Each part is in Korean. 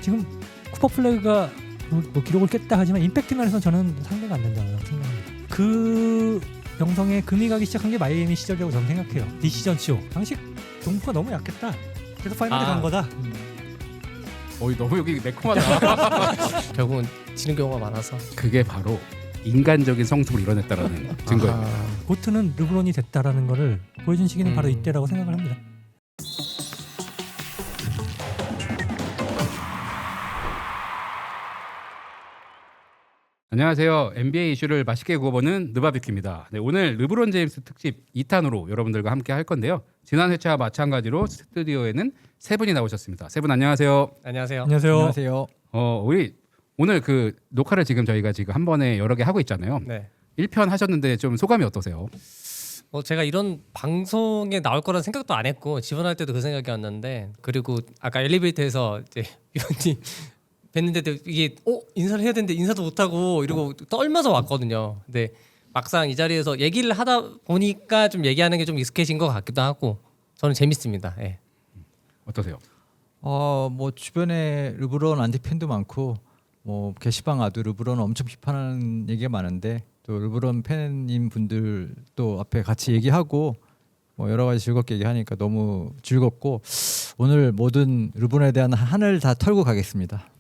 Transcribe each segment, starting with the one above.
지금 쿠퍼 플래그가 뭐 기록을 깼다 하지만 임팩트 면에서 저는 상대가 안 된다고 생각합니다. 그 명성에 금이 가기 시작한 게 마이애미 시절이라고 저는 생각해요. 디시전 쇼 당시 동부가 너무 약했다. 그래서 파이널에 간 거다. 너무 여기 매콤하다. 결국은 지는 경우가 많아서 그게 바로 인간적인 성숙을 이뤄냈다라는 증거입니다. 고트는 르브론이 됐다라는 거를 보여준 시기는 바로 이때라고 생각을 합니다. 안녕하세요. NBA 이슈를 맛있게 구워보는 느바비큐입니다. 네, 오늘 르브론 제임스 특집 2탄으로 여러분들과 함께 할 건데요. 지난 회차와 마찬가지로 스튜디오에는 세 분이 나오셨습니다. 세 분 안녕하세요. 안녕하세요. 안녕하세요. 우리 오늘 그 녹화를 지금 한 번에 여러 개 하고 있잖아요. 네. 1편 하셨는데 좀 소감이 어떠세요? 제가 이런 방송에 나올 거란 생각도 안 했고 지원할 때도 그 생각이 왔는데 그리고 아까 엘리베이터에서 이제 위원님 뵀는데도 이게 인사를 해야 되는데 인사도 못 하고 이러고 떨면서 왔거든요. 근데 막상 이 자리에서 얘기를 하다 보니까 좀 얘기하는 게 좀 익숙해진 것 같기도 하고 저는 재밌습니다. 예. 어떠세요? 뭐 주변에 르브론 안티 팬도 많고 뭐 게시방 아도 르브론 엄청 비판하는 얘기가 많은데 또 르브론 팬인 분들 또 앞에 같이 얘기하고 뭐 여러 가지 즐겁게 얘기하니까 너무 즐겁고 오늘 모든 르브론에 대한 한을 다 털고 가겠습니다.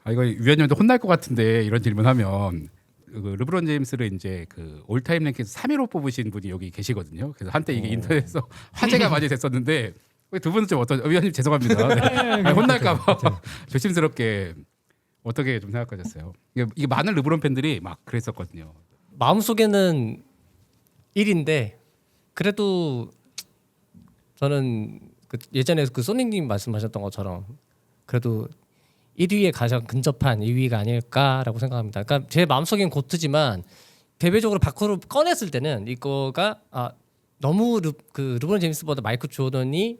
이거 위원님도 혼날 것 같은데 이런 질문하면 그 르브론 제임스를 이제 그 올타임 랭킹에서 3위로 뽑으신 분이 여기 계시거든요. 그래서 한때 이게 인터넷에서 화제가 많이 됐었는데 두 분은 좀 위원님 죄송합니다. 네. 혼날까봐 조심스럽게 어떻게 좀 생각하셨어요? 이게 많은 르브론 팬들이 막 그랬었거든요. 마음속에는 1인데 그래도 저는 예전에 그 소니님 말씀하셨던 것처럼 그래도 1위에 가장 근접한 2위가 아닐까라고 생각합니다. 그러니까 제 마음속엔 고트지만 대외적으로 밖으로 꺼냈을 때는 이거가 너무 르브론 제임스보다 마이클 조던이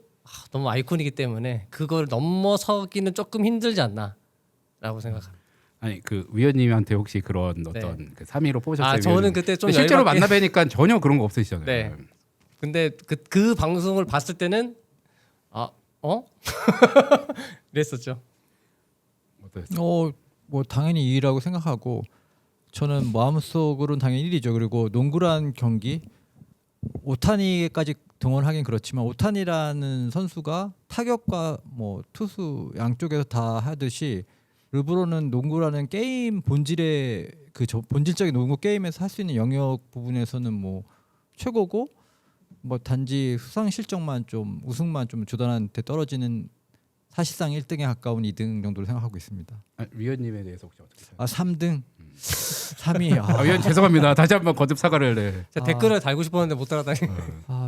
너무 아이콘이기 때문에 그걸 넘어서기는 조금 힘들지 않나라고 생각합니다. 아니 그 위원님한테 혹시 그런 어떤 네. 그 3위로 뽑으셨어요? 저는 그때 좀 실제로 열받게... 만나 뵈니까 전혀 그런 거 없으시잖아요. 네. 근데 그 방송을 봤을 때는 이랬었죠. 뭐 당연히 2위라고 생각하고 저는 마음속으로는 당연히 1위죠. 그리고 농구란 경기 오타니까지 동원하긴 그렇지만 오타니라는 선수가 타격과 뭐 투수 양쪽에서 다 하듯이 르브론은 농구라는 게임 본질의 본질적인 농구 게임에서 할 수 있는 영역 부분에서는 뭐 최고고 뭐 단지 수상 실적만 좀 우승만 좀 조던한테 떨어지는 사실상 1등에 가까운 2등 정도로 생각하고 있습니다. 위원님에 대해서 혹시 어떻게 생각하세요? 3등 3위. 위원 죄송합니다. 다시 한번 거듭 사과를. 네. 제가 댓글을 달고 싶었는데 못 달았다니.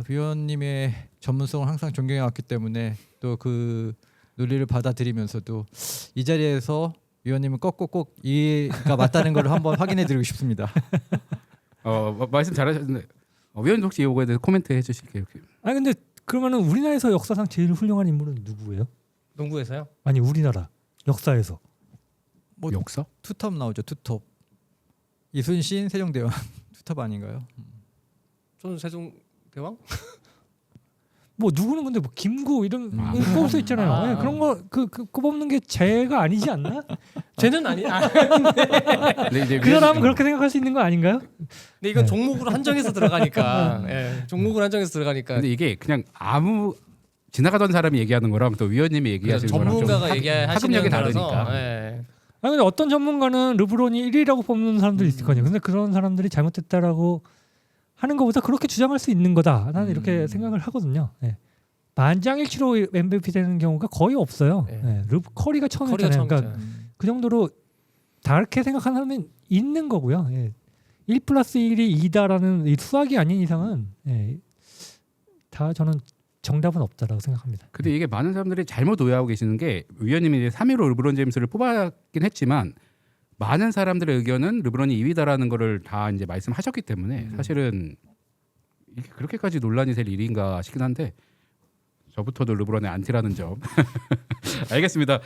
위원님의 전문성을 항상 존경해 왔기 때문에 또 그 논리를 받아들이면서도 이 자리에서 위원님은 꼭 이해가 맞다는 걸 한번 확인해 드리고 싶습니다. 말씀 잘하셨는데 위원님 혹시 이거에 대해서 코멘트 해주실게요. 근데 그러면은 우리나라에서 역사상 제일 훌륭한 인물은 누구예요? 농구에서요? 아니 우리나라 역사에서 뭐 역사? 투톱 나오죠. 투톱. 이순신, 세종대왕 투톱 아닌가요? 저는 세종대왕? 뭐 누구는 근데 뭐 김구 이런 뽑을 수 있잖아요. 네, 그런 거 그 뽑는 게 죄가 아니지 않나? 죄는 아니야. 그 사람은 그렇게 생각할 수 있는 거 아닌가요? 근데 이건 종목으로 한정해서 들어가니까. 종목으로 한정해서 들어가니까. 근데 이게 그냥 아무 지나가던 사람이 얘기하는 거랑 또 위원님이 얘기하시는 거랑 전문가가 얘기하시는 하급력이 거라서, 다르니까. 근데 어떤 전문가는 르브론이 1위라고 뽑는 사람들이 있을 거아니에요. 근데 그런 사람들이 잘못됐다라고 하는 것보다 그렇게 주장할 수 있는 거다. 나는 이렇게 생각을 하거든요. 네. 만장일치로 MVP 되는 경우가 거의 없어요. 네. 커리가 처음이잖아요. 그러니까 그 정도로 다르게 생각하는 사람은 있는 거고요. 1+1이 2다라는 이 수학이 아닌 이상은 다 저는 정답은 없다라고 생각합니다. 근데 이게 많은 사람들이 잘못 오해하고 계시는 게 위원님이 이제 3위로 르브론 제임스를 뽑았긴 했지만 많은 사람들의 의견은 르브론이 2위다라는 거를 다 이제 말씀하셨기 때문에 사실은 이게 그렇게까지 논란이 될 일인가 싶긴 한데 저부터도 르브론의 안티라는 점. 알겠습니다.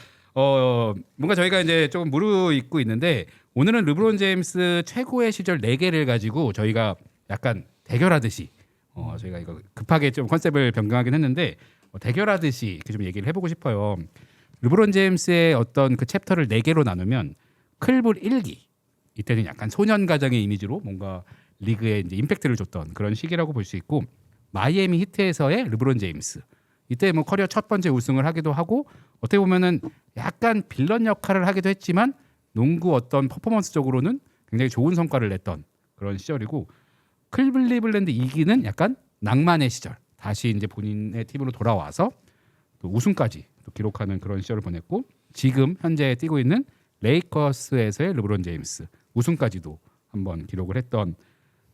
뭔가 저희가 이제 조금 무르익고 있는데 오늘은 르브론 제임스 최고의 시절 4개를 가지고 저희가 약간 대결하듯이 저희가 이거 급하게 좀 컨셉을 변경하긴 했는데 대결하듯이 이렇게 좀 얘기를 해보고 싶어요. 르브론 제임스의 어떤 그 챕터를 4개로 나누면 클불 1기 이때는 약간 소년 가장의 이미지로 뭔가 리그에 이제 임팩트를 줬던 그런 시기라고 볼 수 있고 마이애미 히트에서의 르브론 제임스 이때 뭐 커리어 첫 번째 우승을 하기도 하고 어떻게 보면은 약간 빌런 역할을 하기도 했지만 농구 어떤 퍼포먼스적으로는 굉장히 좋은 성과를 냈던 그런 시절이고 클리블랜드 2기는 약간 낭만의 시절 다시 이제 본인의 팀으로 돌아와서 또 우승까지 또 기록하는 그런 시절을 보냈고 지금 현재 뛰고 있는 레이커스에서의 르브론 제임스 우승까지도 한번 기록을 했던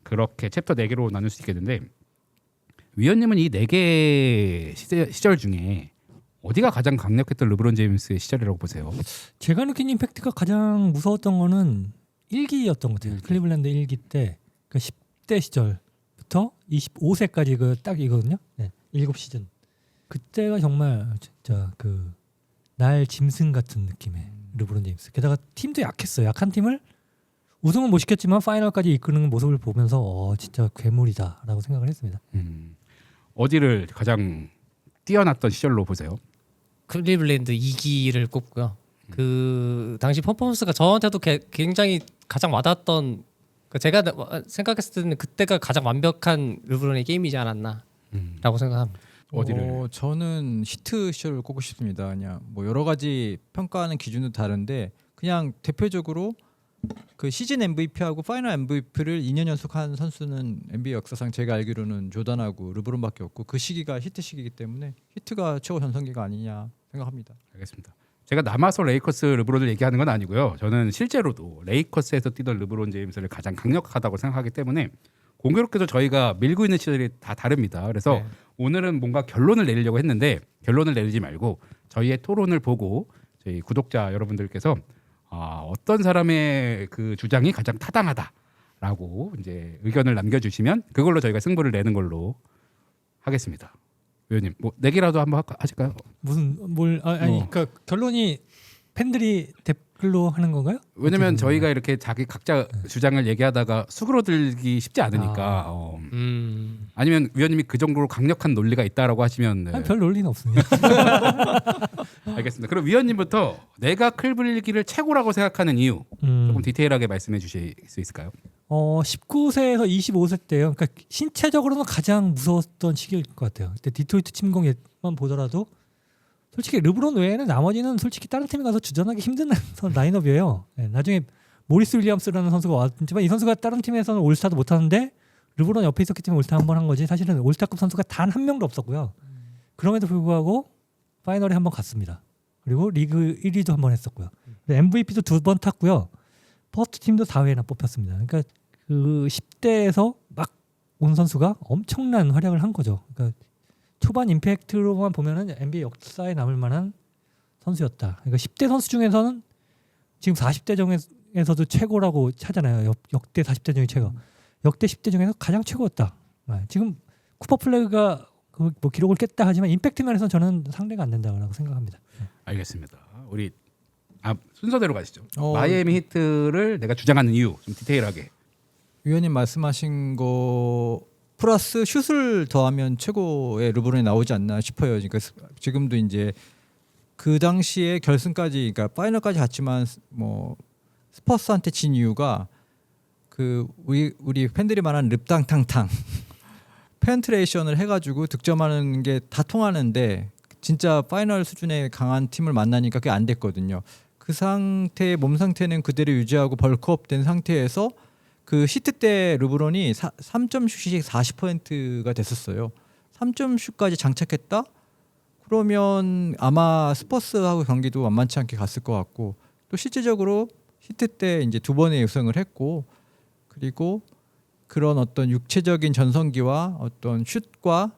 그렇게 챕터 4개로 나눌 수 있겠는데 위원님은 이 4개 시절 중에 어디가 가장 강력했던 르브론 제임스의 시절이라고 보세요? 제가 느낀 임팩트가 가장 무서웠던 거는 1기였던 것 같아요. 클리블랜드 1기 때 그 10대 시절부터 25세까지 그 딱 이거든요. 네, 7시즌. 그때가 정말 진짜 그 날 짐승 같은 느낌의 르브론 제임스. 게다가 팀도 약했어요. 약한 팀을 우승은 못 시켰지만 파이널까지 이끄는 모습을 보면서 진짜 괴물이다라고 생각을 했습니다. 어디를 가장 뛰어났던 시절로 보세요? 클리블랜드 2기를 꼽고요. 그 당시 퍼포먼스가 저한테도 굉장히 가장 와닿았던 제가 생각했을 때는 그때가 가장 완벽한 르브론의 게임이지 않았나라고 생각합니다. 어디를? 저는 히트 시절을 꼽고 싶습니다. 그냥 뭐 여러 가지 평가하는 기준도 다른데 그냥 대표적으로 그 시즌 MVP하고 파이널 MVP를 2년 연속한 선수는 NBA 역사상 제가 알기로는 조던하고 르브론밖에 없고 그 시기가 히트 시기이기 때문에 히트가 최고 전성기가 아니냐 생각합니다. 알겠습니다. 제가 남아서 레이커스 르브론을 얘기하는 건 아니고요. 저는 실제로도 레이커스에서 뛰던 르브론 제임스를 가장 강력하다고 생각하기 때문에 공교롭게도 저희가 밀고 있는 시절이 다 다릅니다. 그래서 네. 오늘은 뭔가 결론을 내리려고 했는데 결론을 내리지 말고 저희의 토론을 보고 저희 구독자 여러분들께서 어떤 사람의 그 주장이 가장 타당하다라고 이제 의견을 남겨주시면 그걸로 저희가 승부를 내는 걸로 하겠습니다. 의원님, 뭐 내기라도 한번 하실까요? 무슨 그러니까 결론이 팬들이 댓글로 하는 건가요? 왜냐면 어떻게 저희가 이렇게 자기 각자 주장을 얘기하다가 수그러들기 쉽지 않으니까 아니면 위원님이 그 정도로 강력한 논리가 있다라고 하시면 네. 아니, 별 논리는 없습니다. 알겠습니다. 그럼 위원님부터 내가 클블기를 최고라고 생각하는 이유 조금 디테일하게 말씀해 주실 수 있을까요? 19세에서 25세 때요. 그러니까 신체적으로는 가장 무서웠던 시기일 것 같아요. 그때 디트로이트 침공만 보더라도 솔직히 르브론 외에는 나머지는 솔직히 다른 팀에 가서 주전하기 힘든 라인업이에요. 네, 나중에 모리스 윌리엄스라는 선수가 왔지만 이 선수가 다른 팀에서는 올스타도 못하는데 르브론 옆에 있었기 때문에 올스타 한번 한 거지 사실은 올스타급 선수가 단 한 명도 없었고요. 그럼에도 불구하고 파이널에 한번 갔습니다. 그리고 리그 1위도 한번 했었고요. MVP도 2번 탔고요. 퍼스트 팀도 4회나 뽑혔습니다. 그러니까 그 10대에서 막 온 선수가 엄청난 활약을 한 거죠. 그러니까 초반 임팩트로만 보면은 NBA 역사에 남을 만한 선수였다. 그러니까 10대 선수 중에서는 지금 40대 중에서도 최고라고 하잖아요. 역대 40대 중에 최고. 역대 10대 중에서 가장 최고였다. 지금 쿠퍼 플래그가 뭐 기록을 깼다 하지만 임팩트 면에서 저는 상대가 안 된다고 생각합니다. 알겠습니다. 우리 순서대로 가시죠. 어, 마이애미 히트를 내가 주장하는 이유 좀 디테일하게. 위원님 말씀하신 거 플러스 슛을 더하면 최고의 르브론이 나오지 않나 싶어요. 그러니까 지금도 이제 그 당시에 결승까지, 그러니까 파이널까지 갔지만 뭐 스퍼스한테 진 이유가 그 우리 팬들이 말하는 릅당탕탕 펜트레이션을 해가지고 득점하는 게 다 통하는데 진짜 파이널 수준의 강한 팀을 만나니까 그게 안 됐거든요. 그 상태의 몸 상태는 그대로 유지하고 벌크업된 상태에서 그 히트 때 르브론이 3점 슛이 40%가 됐었어요. 3점 슛까지 장착했다? 그러면 아마 스퍼스하고 경기도 만만치 않게 갔을 것 같고 또 실질적으로 히트 때 이제 2번의 우승을 했고 그리고 그런 어떤 육체적인 전성기와 어떤 슛과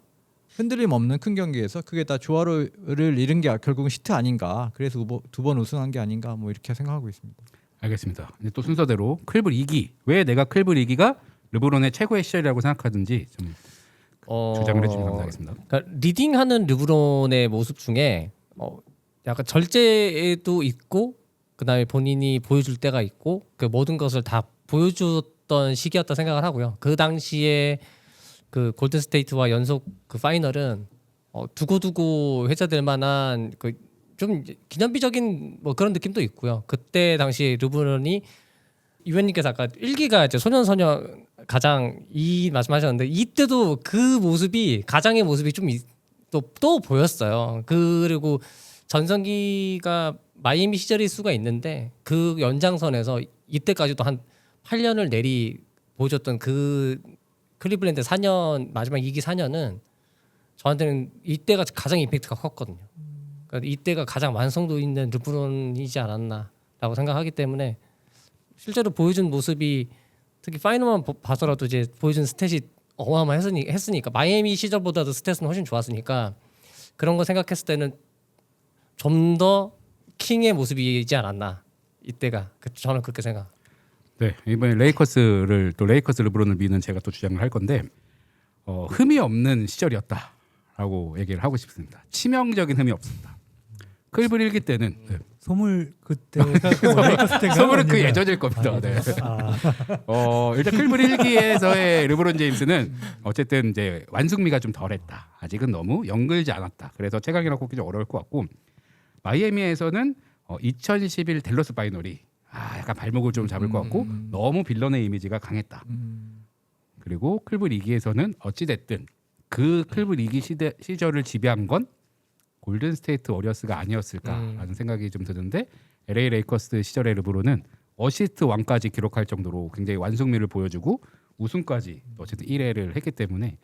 흔들림 없는 큰 경기에서 그게 다 조화를 이룬 게 결국은 히트 아닌가. 그래서 2번 우승한 게 아닌가 뭐 이렇게 생각하고 있습니다. 알겠습니다. 이제 또 순서대로 클블 2기 왜 내가 클블 2기가 르브론의 최고의 시절이라고 생각하든지 좀 주장을 해주시면 감사하겠습니다. 그러니까 리딩하는 르브론의 모습 중에 약간 절제도 있고 그다음에 본인이 보여줄 때가 있고 그 모든 것을 다 보여줬던 시기였다 생각을 하고요. 그 당시에 그 골든 스테이트와 연속 그 파이널은 두고두고 회자될 만한 그 좀 기념비적인 뭐 그런 느낌도 있고요. 그때 당시 르브론이 위원님께서 아까 1기가 이제 소년소녀 가장 이 말씀하셨는데 이때도 그 모습이 가장의 모습이 좀 또 보였어요. 그리고 전성기가 마이애미 시절일 수가 있는데 그 연장선에서 이때까지도 한 8년을 내리 보여줬던 그 클리블랜드 4년 마지막 2기 4년은 저한테는 이때가 가장 임팩트가 컸거든요. 그러니까 이때가 가장 완성도 있는 르브론이지 않았나라고 생각하기 때문에 실제로 보여준 모습이 특히 파이널만 봐서라도 이제 보여준 스탯이 어마어마했으니까 마이애미 시절보다도 스탯은 훨씬 좋았으니까 그런 거 생각했을 때는 좀 더 킹의 모습이지 않았나 이때가 저는 그렇게 생각. 네, 이번에 레이커스 르브론을 미는 제가 또 주장을 할 건데 흠이 없는 시절이었다라고 얘기를 하고 싶습니다. 치명적인 흠이 없습니다. 클블 1기 때는 네. 소물 그때가 레이커스 때가 소물은 그 예전일 겁니다. 네. 일단 클블 1기에서의 르브론 제임스는 어쨌든 이제 완숙미가 좀 덜했다. 아직은 너무 연글지 않았다. 그래서 최강이라고 꼽기 좀 어려울 것 같고 마이애미에서는 2011 댈러스 파이널이 약간 발목을 좀 잡을 것 같고 너무 빌런의 이미지가 강했다. 그리고 클블 2기에서는 어찌됐든 그 클블 2기 시절을 지배한 건 골든 스테이트 워리어스가 아니었을까라는 생각이 좀 드는데 LA 레이커스 시절의 르브론은 어시스트 왕까지 기록할 정도로 굉장히 완숙미를 보여주고 우승까지 어쨌든 1회를 했기 때문에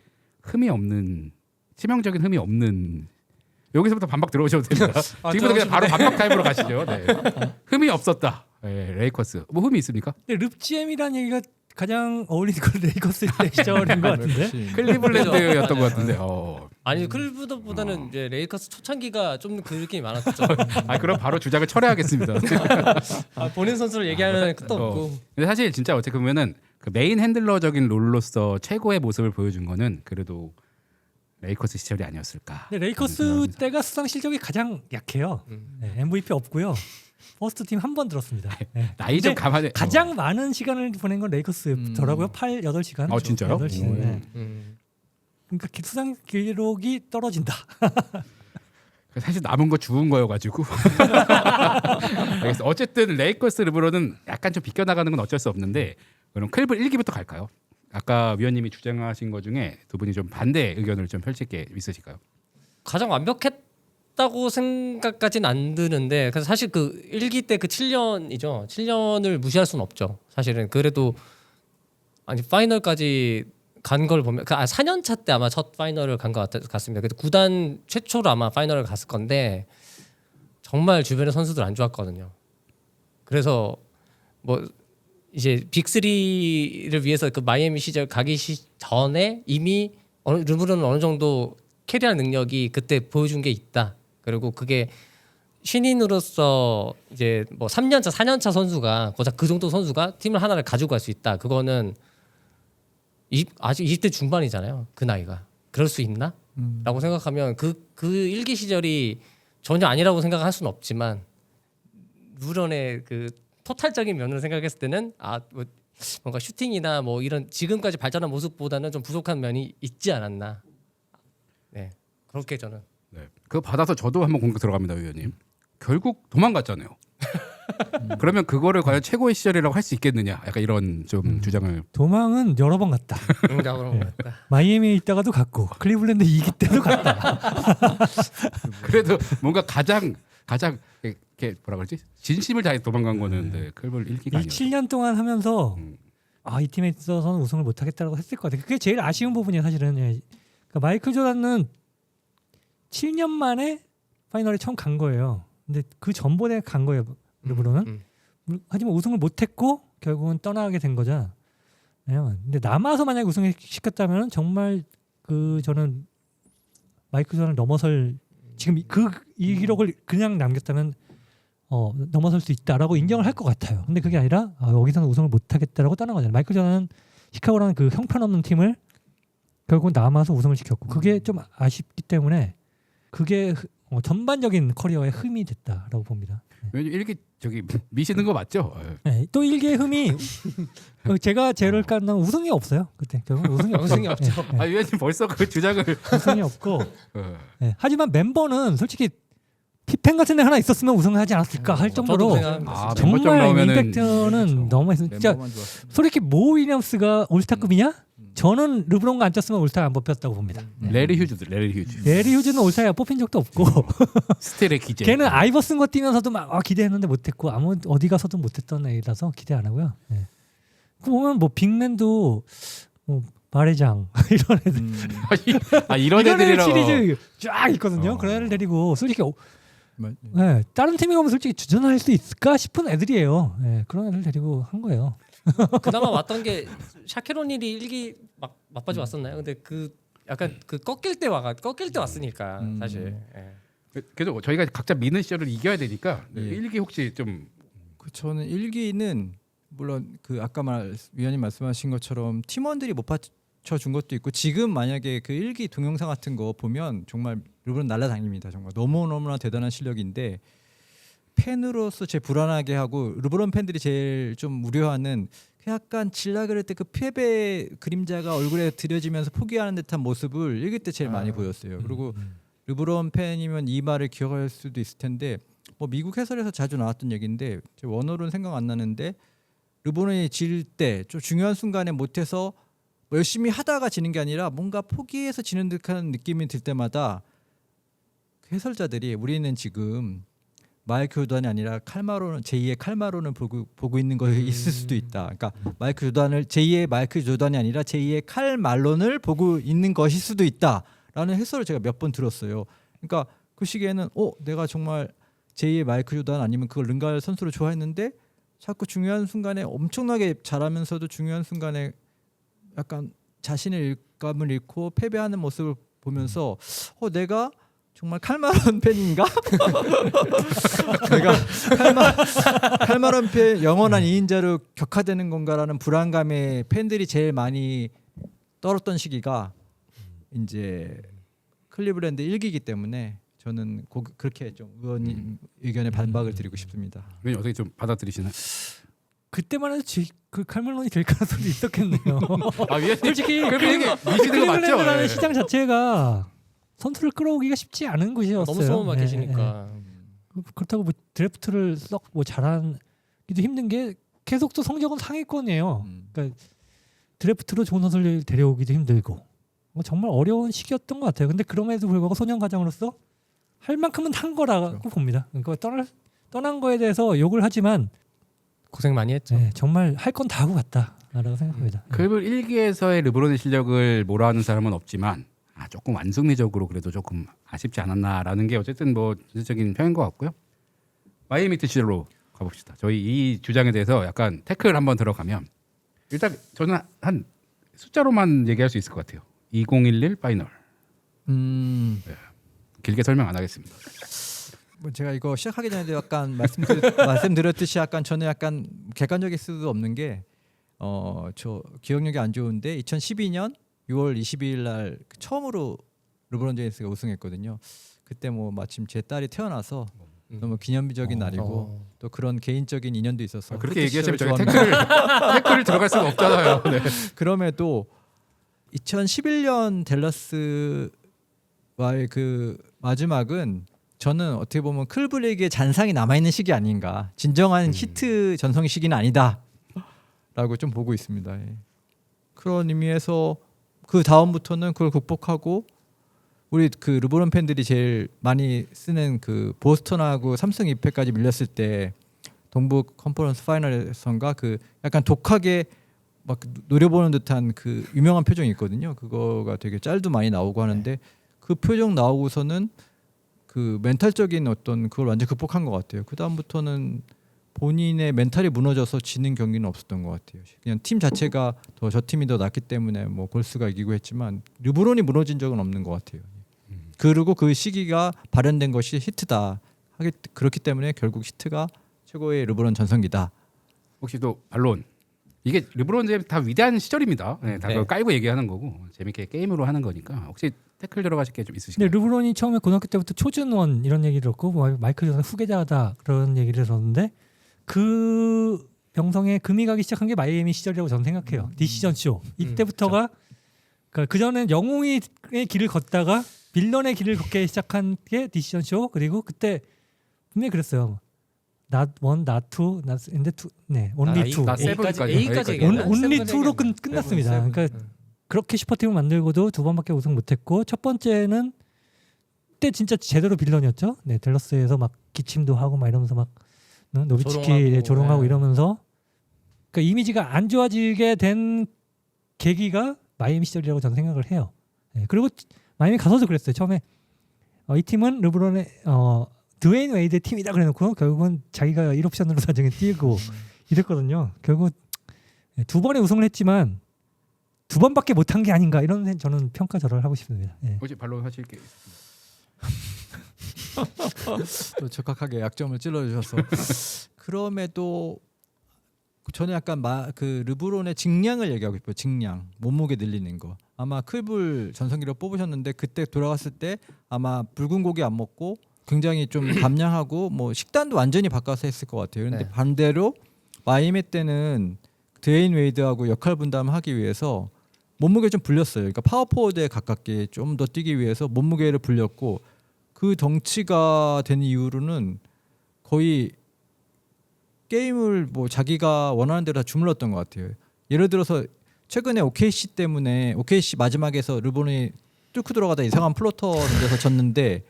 치명적인 흠이 없는 여기서부터 반박 들어오셔도 됩니다. 지금부터 그냥 바로 반박 타임으로 가시죠. 네. 흠이 없었다. 네, 레이커스 뭐 흠이 있습니까? 근데 릅지엠이라는 얘기가 가장 어울리는 건 레이커스 때 시절인 것 같은데. 클리블랜드였던 것 같은데. 아니 클리블랜드보다는 이제 레이커스 초창기가 좀 그 느낌이 많았죠. 그럼 바로 주장을 철회하겠습니다. 본인 선수를 얘기하면 끝도 없고. 근데 사실 진짜 어떻게 보면은 그 메인 핸들러적인 롤로서 최고의 모습을 보여준 거는 그래도 레이커스 시절이 아니었을까. 근데 레이커스 때가 수상 실적이 가장 약해요. 네, MVP 없고요. 퍼스트 팀 한 번 들었습니다. 네. 나이 좀 감안해. 가장 많은 시간을 보낸 건 레이커스더라고요. 8-8시간. 진짜요? 8시간. 네. 그러니까 수상 기록이 떨어진다. 사실 남은 거 죽은 거여가지고. 알겠어. 어쨌든 레이커스 르브론은 약간 좀 비껴나가는 건 어쩔 수 없는데 그럼 클블 1기부터 갈까요? 아까 위원님이 주장하신 것 중에 두 분이 좀 반대 의견을 좀 펼칠 게 있으실까요? 가장 완벽했다고 생각까지는 안 드는데 그래서 사실 그 1기 때 그 7년이죠. 7년을 무시할 수는 없죠. 사실은 그래도 아니 파이널까지 간 걸 보면 4년 차 때 아마 첫 파이널을 간 것 같습니다. 그래도 구단 최초로 아마 파이널을 갔을 건데 정말 주변의 선수들 안 좋았거든요. 그래서 뭐 이제 빅3를 위해서 그 마이애미 시절 가기 전에 이미 르브론은 어느 정도 캐리할 능력이 그때 보여준 게 있다. 그리고 그게 신인으로서 이제 뭐 3년차, 4년차 선수가 고작 그 정도 선수가 팀을 하나를 가지고 갈 수 있다. 그거는 아직 20대 중반이잖아요. 그 나이가. 그럴 수 있나? 라고 생각하면 그 1기 시절이 전혀 아니라고 생각할 수는 없지만 르브론의 그 토탈적인 면으로 생각했을 때는 뭐 뭔가 슈팅이나 뭐 이런 지금까지 발전한 모습보다는 좀 부족한 면이 있지 않았나. 네. 그렇게 저는. 네. 그거 받아서 저도 한번 공격 들어갑니다, 위원님. 결국 도망갔잖아요. 그러면 그거를 과연 최고의 시절이라고 할 수 있겠느냐? 약간 이런 좀 주장을. 도망은 여러 번 갔다. 그런 것 같다. 마이애미에 있다가도 갔고 클리블랜드 2기 때도 갔다. 그래도 뭔가 가장 이렇게 뭐라 그러지? 진심을 다해 도망간 거는 클블 1기가 아니었어요. 7년 동안 하면서 이 팀에 있어서는 우승을 못하겠다라고 했을 것 같아요. 그게 제일 아쉬운 부분이에요, 사실은. 그러니까 마이클 조단은 7년 만에 파이널에 처음 간 거예요. 근데 그 전번에 간 거예요, 르브론은. 하지만 우승을 못했고 결국은 떠나게 된 거죠. 근데 남아서 만약에 우승을 시켰다면 정말 저는 마이클 조단을 넘어설 지금 이 기록을 그냥 남겼다면 넘어설 수 있다라고 인정을 할 것 같아요. 근데 그게 아니라 여기서는 우승을 못하겠다라고 떠난 거잖아요. 마이클 조단은 시카고라는 그 형편없는 팀을 결국 남아서 우승을 시켰고 그게 좀 아쉽기 때문에 그게 전반적인 커리어의 흠이 됐다라고 봅니다. 왜냐면 일기 미시는 거 맞죠? 네, 또 일개의 흠이 제가 제를 깐다면 우승이 없어요. 그때 결국 우승이 없죠. 우승이 없죠. 위원님 벌써 그 주장을 우승이 없고 하지만 멤버는 솔직히 힙팬 같은 애 하나 있었으면 우승하지 않았을까 할 저도 정도로 생각합니다. 아, 진짜. 멤버점 정말 나오면은 임팩트는 너무 했어. 진짜 멤버만 좋았습니다. 솔직히 모 윌리엄스가 올스타급이냐? 저는 르브론가 안 쪘으면 올스타 안 뽑혔다고 봅니다. 레리 휴즈. 레리 휴즈는 올스타에 뽑힌 적도 없고 스텔의 기재. 걔는 아이버슨 거 뛰면서도 막 기대했는데 못했고 아무 어디 가서도 못했던 애라서 기대 안 하고요. 예. 그 보면 뭐 빅맨도 뭐 마레장 이런 애들 이런 이런 애들 애들이라. 시리즈 쫙 있거든요. 그런 애들 데리고 솔직히 네. 다른 팀에 가면 솔직히 주전할 수 있을까 싶은 애들이에요. 예, 그런 애들 데리고 한 거예요. 그나마 왔던 게 샤케로닐이 1기 막 막바지 왔었나요? 근데 그 약간 그 꺾일 때 왔으니까 사실. 예. 그래도 저희가 각자 미는 시절을 이겨야 되니까 예. 일기 혹시 좀 저는 일기는 물론 그 아까 위원님 말씀하신 것처럼 팀원들이 못 받쳐준 것도 있고 지금 만약에 그 일기 동영상 같은 거 보면 정말 르브론 날라다닙니다. 정말 너무너무나 대단한 실력인데 팬으로서 제일 불안하게 하고 르브론 팬들이 제일 좀 우려하는 그 약간 질라 그럴 때 그 패배 그림자가 얼굴에 들여지면서 포기하는 듯한 모습을 일기 때 제일 많이 보였어요. 그리고 르브론 팬이면 이 말을 기억할 수도 있을 텐데 뭐 미국 해설에서 자주 나왔던 얘기인데 제 원어로는 생각 안 나는데 르브론이 질 때 좀 중요한 순간에 못해서 뭐 열심히 하다가 지는 게 아니라 뭔가 포기해서 지는 듯한 느낌이 들 때마다 그 해설자들이 우리는 지금 마이클 조던이 아니라 칼마로는 제2의 칼마로는 보고 있는 것이 있을 수도 있다. 그러니까 마이클 조던을 제2의 마이클 조던이 아니라 제2의 칼 말론을 보고 있는 것일 수도 있다라는 해설을 제가 몇 번 들었어요. 그러니까 그 시기에는 내가 정말 제2의 마이클 조던 아니면 그걸 른갈 선수를 좋아했는데 자꾸 중요한 순간에 엄청나게 잘하면서도 중요한 순간에 약간 자신의 일감을 잃고 패배하는 모습을 보면서 내가 정말 칼마론 팬인가? 내가 칼마론 팬 영원한 2인자로 격화되는 건가라는 불안감에 팬들이 제일 많이 떨었던 시기가 이제 클리블랜드 1기이기 때문에 저는 그렇게 좀 의원님 의견에 반박을 드리고 싶습니다. 의원님 어떻게 좀 받아들이시나요? 그때만 해도 그 칼멜론이 될 가능성이 있었겠네요. 위원님 솔직히 그러니까 미시는 거 맞죠? 클리블랜드라는 예. 시장 자체가 선수를 끌어오기가 쉽지 않은 곳이었어요. 너무 소문만 예, 계시니까. 예. 그렇다고 뭐 드래프트를 썩 뭐 잘하기도 힘든 게 계속 또 성적은 상위권이에요. 그러니까 드래프트로 좋은 선수를 데려오기도 힘들고 뭐 정말 어려운 시기였던 것 같아요. 근데 그럼에도 불구하고 소년 가장으로서 할 만큼은 한 거라고 봅니다. 그러니까 떠난 거에 대해서 욕을 하지만 고생 많이 했죠. 네, 정말 할 건 다 하고 갔다라고 생각합니다. 클블 1기에서의 르브론의 실력을 뭐라하는 사람은 없지만 조금 완승리적으로 그래도 조금 아쉽지 않았나라는 게 어쨌든 뭐 전체적인 평인 것 같고요. 마이애미 히트 시절로 가봅시다. 저희 이 주장에 대해서 약간 태클 한번 들어가면 일단 저는 한 숫자로만 얘기할 수 있을 것 같아요. 2011 파이널. 길게 설명 안 하겠습니다. 뭐 제가 이거 시작하기 전에도 약간 말씀드렸듯이 약간 저는 약간 객관적일 수도 없는 게 저 기억력이 안 좋은데 2012년 6월 22일 날 처음으로 르브론 제임스가 우승했거든요. 그때 뭐 마침 제 딸이 태어나서 너무 기념비적인 날이고 또 그런 개인적인 인연도 있어서 그렇게 그때 얘기하시면 시절을 저희 태클을 들어갈 수가 없잖아요. 네. 그럼에도 2011년 댈러스와의 그 마지막은 저는 어떻게 보면 클블에게 잔상이 남아있는 시기 아닌가. 진정한 히트 전성 시기는 아니다라고 좀 보고 있습니다. 예. 그런 의미에서 그 다음부터는 그걸 극복하고 우리 그 르브론 팬들이 제일 많이 쓰는 그 보스턴하고 삼성 2패까지 밀렸을 때 동부 컨퍼런스 파이널에선가 그 약간 독하게 막 노려보는 듯한 그 유명한 표정이 있거든요. 그거가 되게 짤도 많이 나오고 하는데 그 표정 나오고서는 그 멘탈적인 어떤 그걸 완전 극복한 것 같아요. 그 다음부터는 본인의 멘탈이 무너져서 지는 경기는 없었던 것 같아요. 그냥 팀 자체가 저 팀이 더 낫기 때문에 뭐 골스가 이기고 했지만 르브론이 무너진 적은 없는 것 같아요. 그리고 그 시기가 발현된 것이 히트다. 그렇기 때문에 결국 히트가 최고의 르브론 전성기다. 혹시 또 반론. 이게 르브론 제임스 다 위대한 시절입니다. 네, 다 그걸 깔고 얘기하는 거고 재밌게 게임으로 하는 거니까 혹시 태클 들어가실 게 좀 있으신가요? 근데 르브론이 처음에 고등학교 때부터 초준원 이런 얘기를 듣고 마이클 조던 후계자다 그런 얘기를 들었는데 그 명성에 금이 가기 시작한 게 마이애미 시절이라고 저는 생각해요. 디시전 쇼 이때부터가 그 전에 영웅의 길을 걷다가 빌런의 길을 걷기 시작한 게 디시전 쇼. 그리고 그때 분명히 그랬어요. Not one, not two, not and two, 네, only two. 나 세븐까지. A까지 얘기했나? only two로 끝났습니다. 그러니까 그렇게 슈퍼팀을 만들고도 두 번밖에 우승 못했고 첫 번째는 그때 진짜 제대로 빌런이었죠. 네, 댈러스에서 막 기침도 하고 막 이러면서 막 노비치키 조롱하고 이러면서 그러니까 이미지가 안 좋아지게 된 계기가 마이애미 시절이라고 저는 생각을 해요. 네, 그리고 마이애미 가서도 그랬어요. 처음에 이 팀은 르브론의 드웨인 웨이드 팀이다 그래놓고 결국은 자기가 1옵션으로 나중에 뛰고 이랬거든요. 결국 두 번의 우승을 했지만 두 번밖에 못한 게 아닌가 이런 저는 평가절하를 하고 싶습니다. 예. 혹시 반론하실 게 또 적확하게 약점을 찔러주셔서 그럼에도 저는 약간 그 르브론의 직량을 얘기하고 싶어요. 직량, 몸무게 늘리는 거. 아마 클불 전성기로 뽑으셨는데 그때 돌아갔을 때 아마 붉은 고기 안 먹고 굉장히 좀 감량하고 뭐 식단도 완전히 바꿔서 했을 것 같아요. 그런데 네. 반대로 마이애미 때는 드웨인 웨이드하고 역할 분담하기 위해서 몸무게를 좀 불렸어요. 그러니까 파워포워드에 가깝게 좀 더 뛰기 위해서 몸무게를 불렸고 그 덩치가 된 이후로는 거의 게임을 뭐 자기가 원하는 대로 다 주물렀던 것 같아요. 예를 들어서 최근에 OKC 때문에 OKC 마지막에서 르브론이 뚫고 들어가다 이상한 플로터 데서 졌는데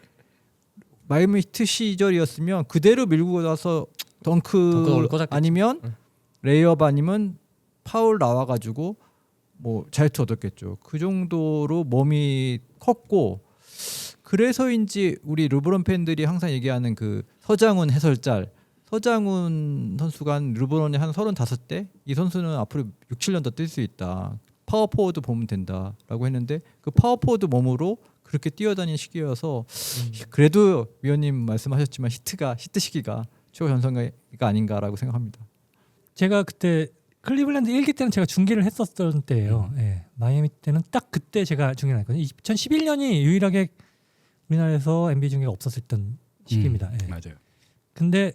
마이애미 히트 시절이었으면 그대로 밀고 나서 덩크 꽂았겠지. 아니면 레이업 아니면 파울 나와가지고 뭐 자유투 얻었겠죠. 그 정도로 몸이 컸고 그래서인지 우리 르브론 팬들이 항상 얘기하는 그 서장훈 해설짤 서장훈 선수가 한 르브론이 한 35대 이 선수는 앞으로 6, 7년 더 뛸 수 있다. 파워포워드 보면 된다라고 했는데 그 파워포워드 몸으로 그렇게 뛰어다니는 시기여서 그래도 위원님 말씀하셨지만 히트 시기가 최고 전성기가 아닌가라고 생각합니다. 제가 그때 클리블랜드 1기 때는 제가 중계를 했었던 때예요. 예. 마이애미 때는 딱 그때 제가 중계를 했거든요. 2011년이 유일하게 우리나라에서 NBA 중계가 없었을 던 시기입니다. 예. 맞아요. 근데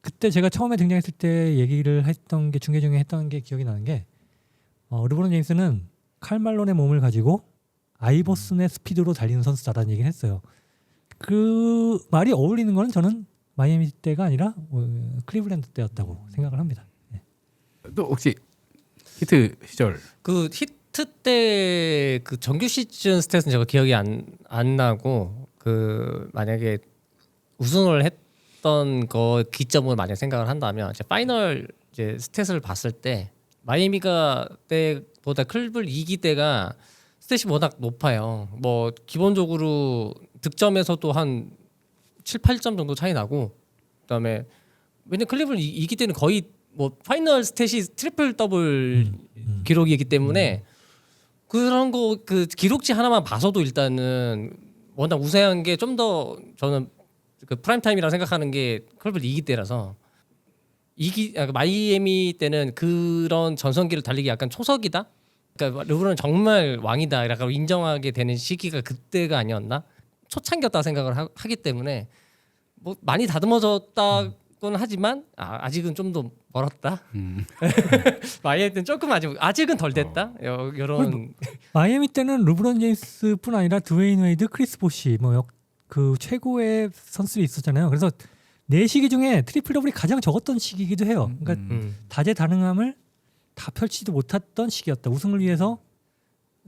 그때 제가 처음에 등장했을 때 얘기를 했던 게 중계 중에 했던 게 기억이 나는 게 르브론 제임스는 칼 말론의 몸을 가지고 아이버슨의 스피드로 달리는 선수다라는 얘기를 했어요. 그 말이 어울리는 거는 저는 마이애미 때가 아니라 클리블랜드 때였다고 생각을 합니다. 예. 또 혹시 히트 시절 그 히트 때 그 정규 시즌 스탯은 제가 기억이 안 나고 그 만약에 우승을 했던 거 기점을 만약 생각을 한다면 이제 파이널 이제 스탯을 봤을 때 마이애미가 때보다 클불 2기 때가 스탯이 워낙 높아요. 뭐 기본적으로 득점에서도 한 7, 8점 정도 차이 나고 그다음에 왜냐면 클리블 2기 때는 거의 뭐 파이널 스탯이 트리플 더블 기록이기 때문에 그런 거 그 기록지 하나만 봐서도 일단은 워낙 우세한 게 좀 더 저는 그 프라임 타임이라고 생각하는 게 클리블 2기 때라서 마이애미 때는 그런 전성기를 달리기 약간 초석이다. 그러니까 르브론은 정말 왕이다. 라고 인정하게 되는 시기가 그때가 아니었나? 초창기였다 생각을 하기 때문에 뭐 많이 다듬어졌다고는 하지만 아직은 좀 더 멀었다. 마이애미 때는 조금 아직은 덜 됐다. 이런 마이애미 때는 르브론 제임스뿐 아니라 드웨인 웨이드, 크리스 보시 그 최고의 선수들이 있었잖아요. 그래서 네 시기 중에 트리플 더블이 가장 적었던 시기이기도 해요. 그러니까 다재다능함을 다 펼치지도 못했던 시기였다. 우승을 위해서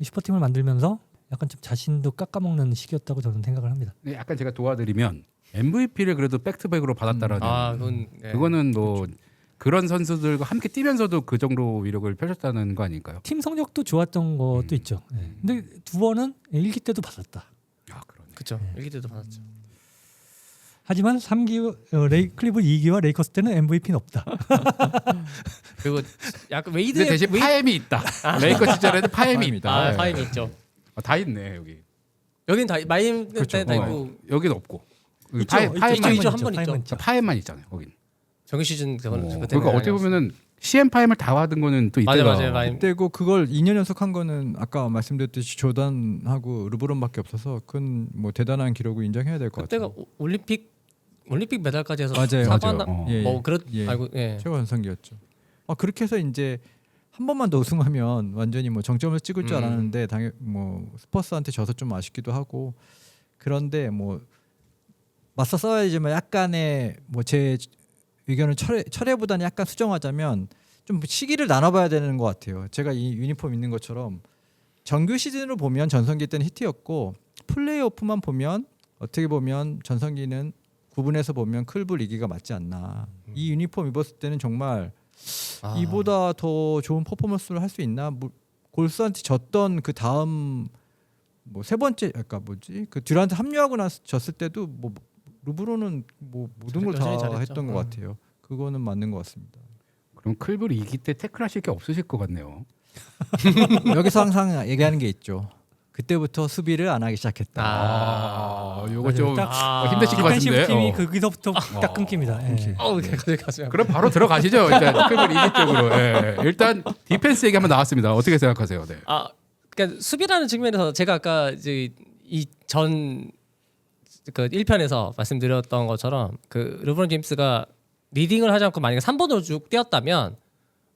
슈퍼팀을 만들면서 약간 좀 자신도 깎아먹는 시기였다고 저는 생각을 합니다. 네, 약간 제가 도와드리면 MVP를 그래도 백투백으로 받았다라는 그거는 뭐 그렇죠. 그런 선수들과 함께 뛰면서도 그 정도 위력을 펼쳤다는 거 아닐까요? 팀 성적도 좋았던 것도 있죠. 네. 근데 두 번은 1기 때도 받았다. 아 그러네. 그렇죠. 1기 때도 받았죠. 하지만 3기 클리블 2기와 레이커스 때는 MVP는 없다. 그리고 약간 웨이드 근데 대신 파엠이 있다. 레이커 시절에는 파엠이 있다. 파임이 있죠. 다 있네 여기. 여긴 다 마이애미 그렇죠. 때다 있고 여기는 없고. 있죠. 파엠만 있죠. 한 번 있죠. 파엠만 있잖아요. 거긴. 정규 시즌 그거는 그러니까 어떻게 보면은 CM 파엠을 다 받은 거는 또 이때가 맞아요. 그때고 그걸 2년 연속한 거는 아까 말씀드렸듯이 조던하고 르브론밖에 없어서 그건 뭐 대단한 기록을 인정해야 될 것 같아요. 그때가 올림픽 메달까지 해서 맞아요. 사과나 예, 뭐 그렇 예. 알고 예. 최고 전성기였죠. 그렇게 해서 이제 한 번만 더 우승하면 완전히 뭐 정점을 찍을 줄 알았는데 당연 뭐 스퍼스한테 져서 좀 아쉽기도 하고 그런데 뭐 맞서 싸워야 되지만 약간의 뭐 제 의견을 철회보다는 약간 수정하자면 좀 시기를 나눠봐야 되는 것 같아요. 제가 이 유니폼 있는 것처럼 정규 시즌으로 보면 전성기 때는 히트였고 플레이오프만 보면 어떻게 보면 전성기는 구분해서 보면 클브 리기가 맞지 않나. 이 유니폼 입었을 때는 정말 이보다 더 좋은 퍼포먼스를 할 수 있나? 뭐, 골스한테 졌던 그 다음 뭐 세 번째 아까 뭐지 그 듀란트 합류하고 나서 졌을 때도 뭐 르브론은 뭐 모든 걸 다 잘했죠. 했던 것 같아요. 그거는 맞는 것 같습니다. 그럼 클브를 이기 때 태클하실 게 없으실 것 같네요. 여기서 항상 얘기하는 게 있죠. 그때부터 수비를 안 하기 시작했다. 요거 좀 딱 힘드실 것 같은데. 디펜시브 팀이 거기서부터 딱 끊깁니다. 예. 가져가세요. 그럼 바로 들어가시죠. 일단 클브를 이기 쪽으로. 예. 일단 디펜스 얘기 한번 나왔습니다. 어떻게 생각하세요? 네. 그러니까 수비라는 측면에서 제가 아까 이제 이전 그 1편에서 말씀드렸던 것처럼 그 르브론 제임스가 리딩을 하지 않고 만약에 3번으로 쭉 뛰었다면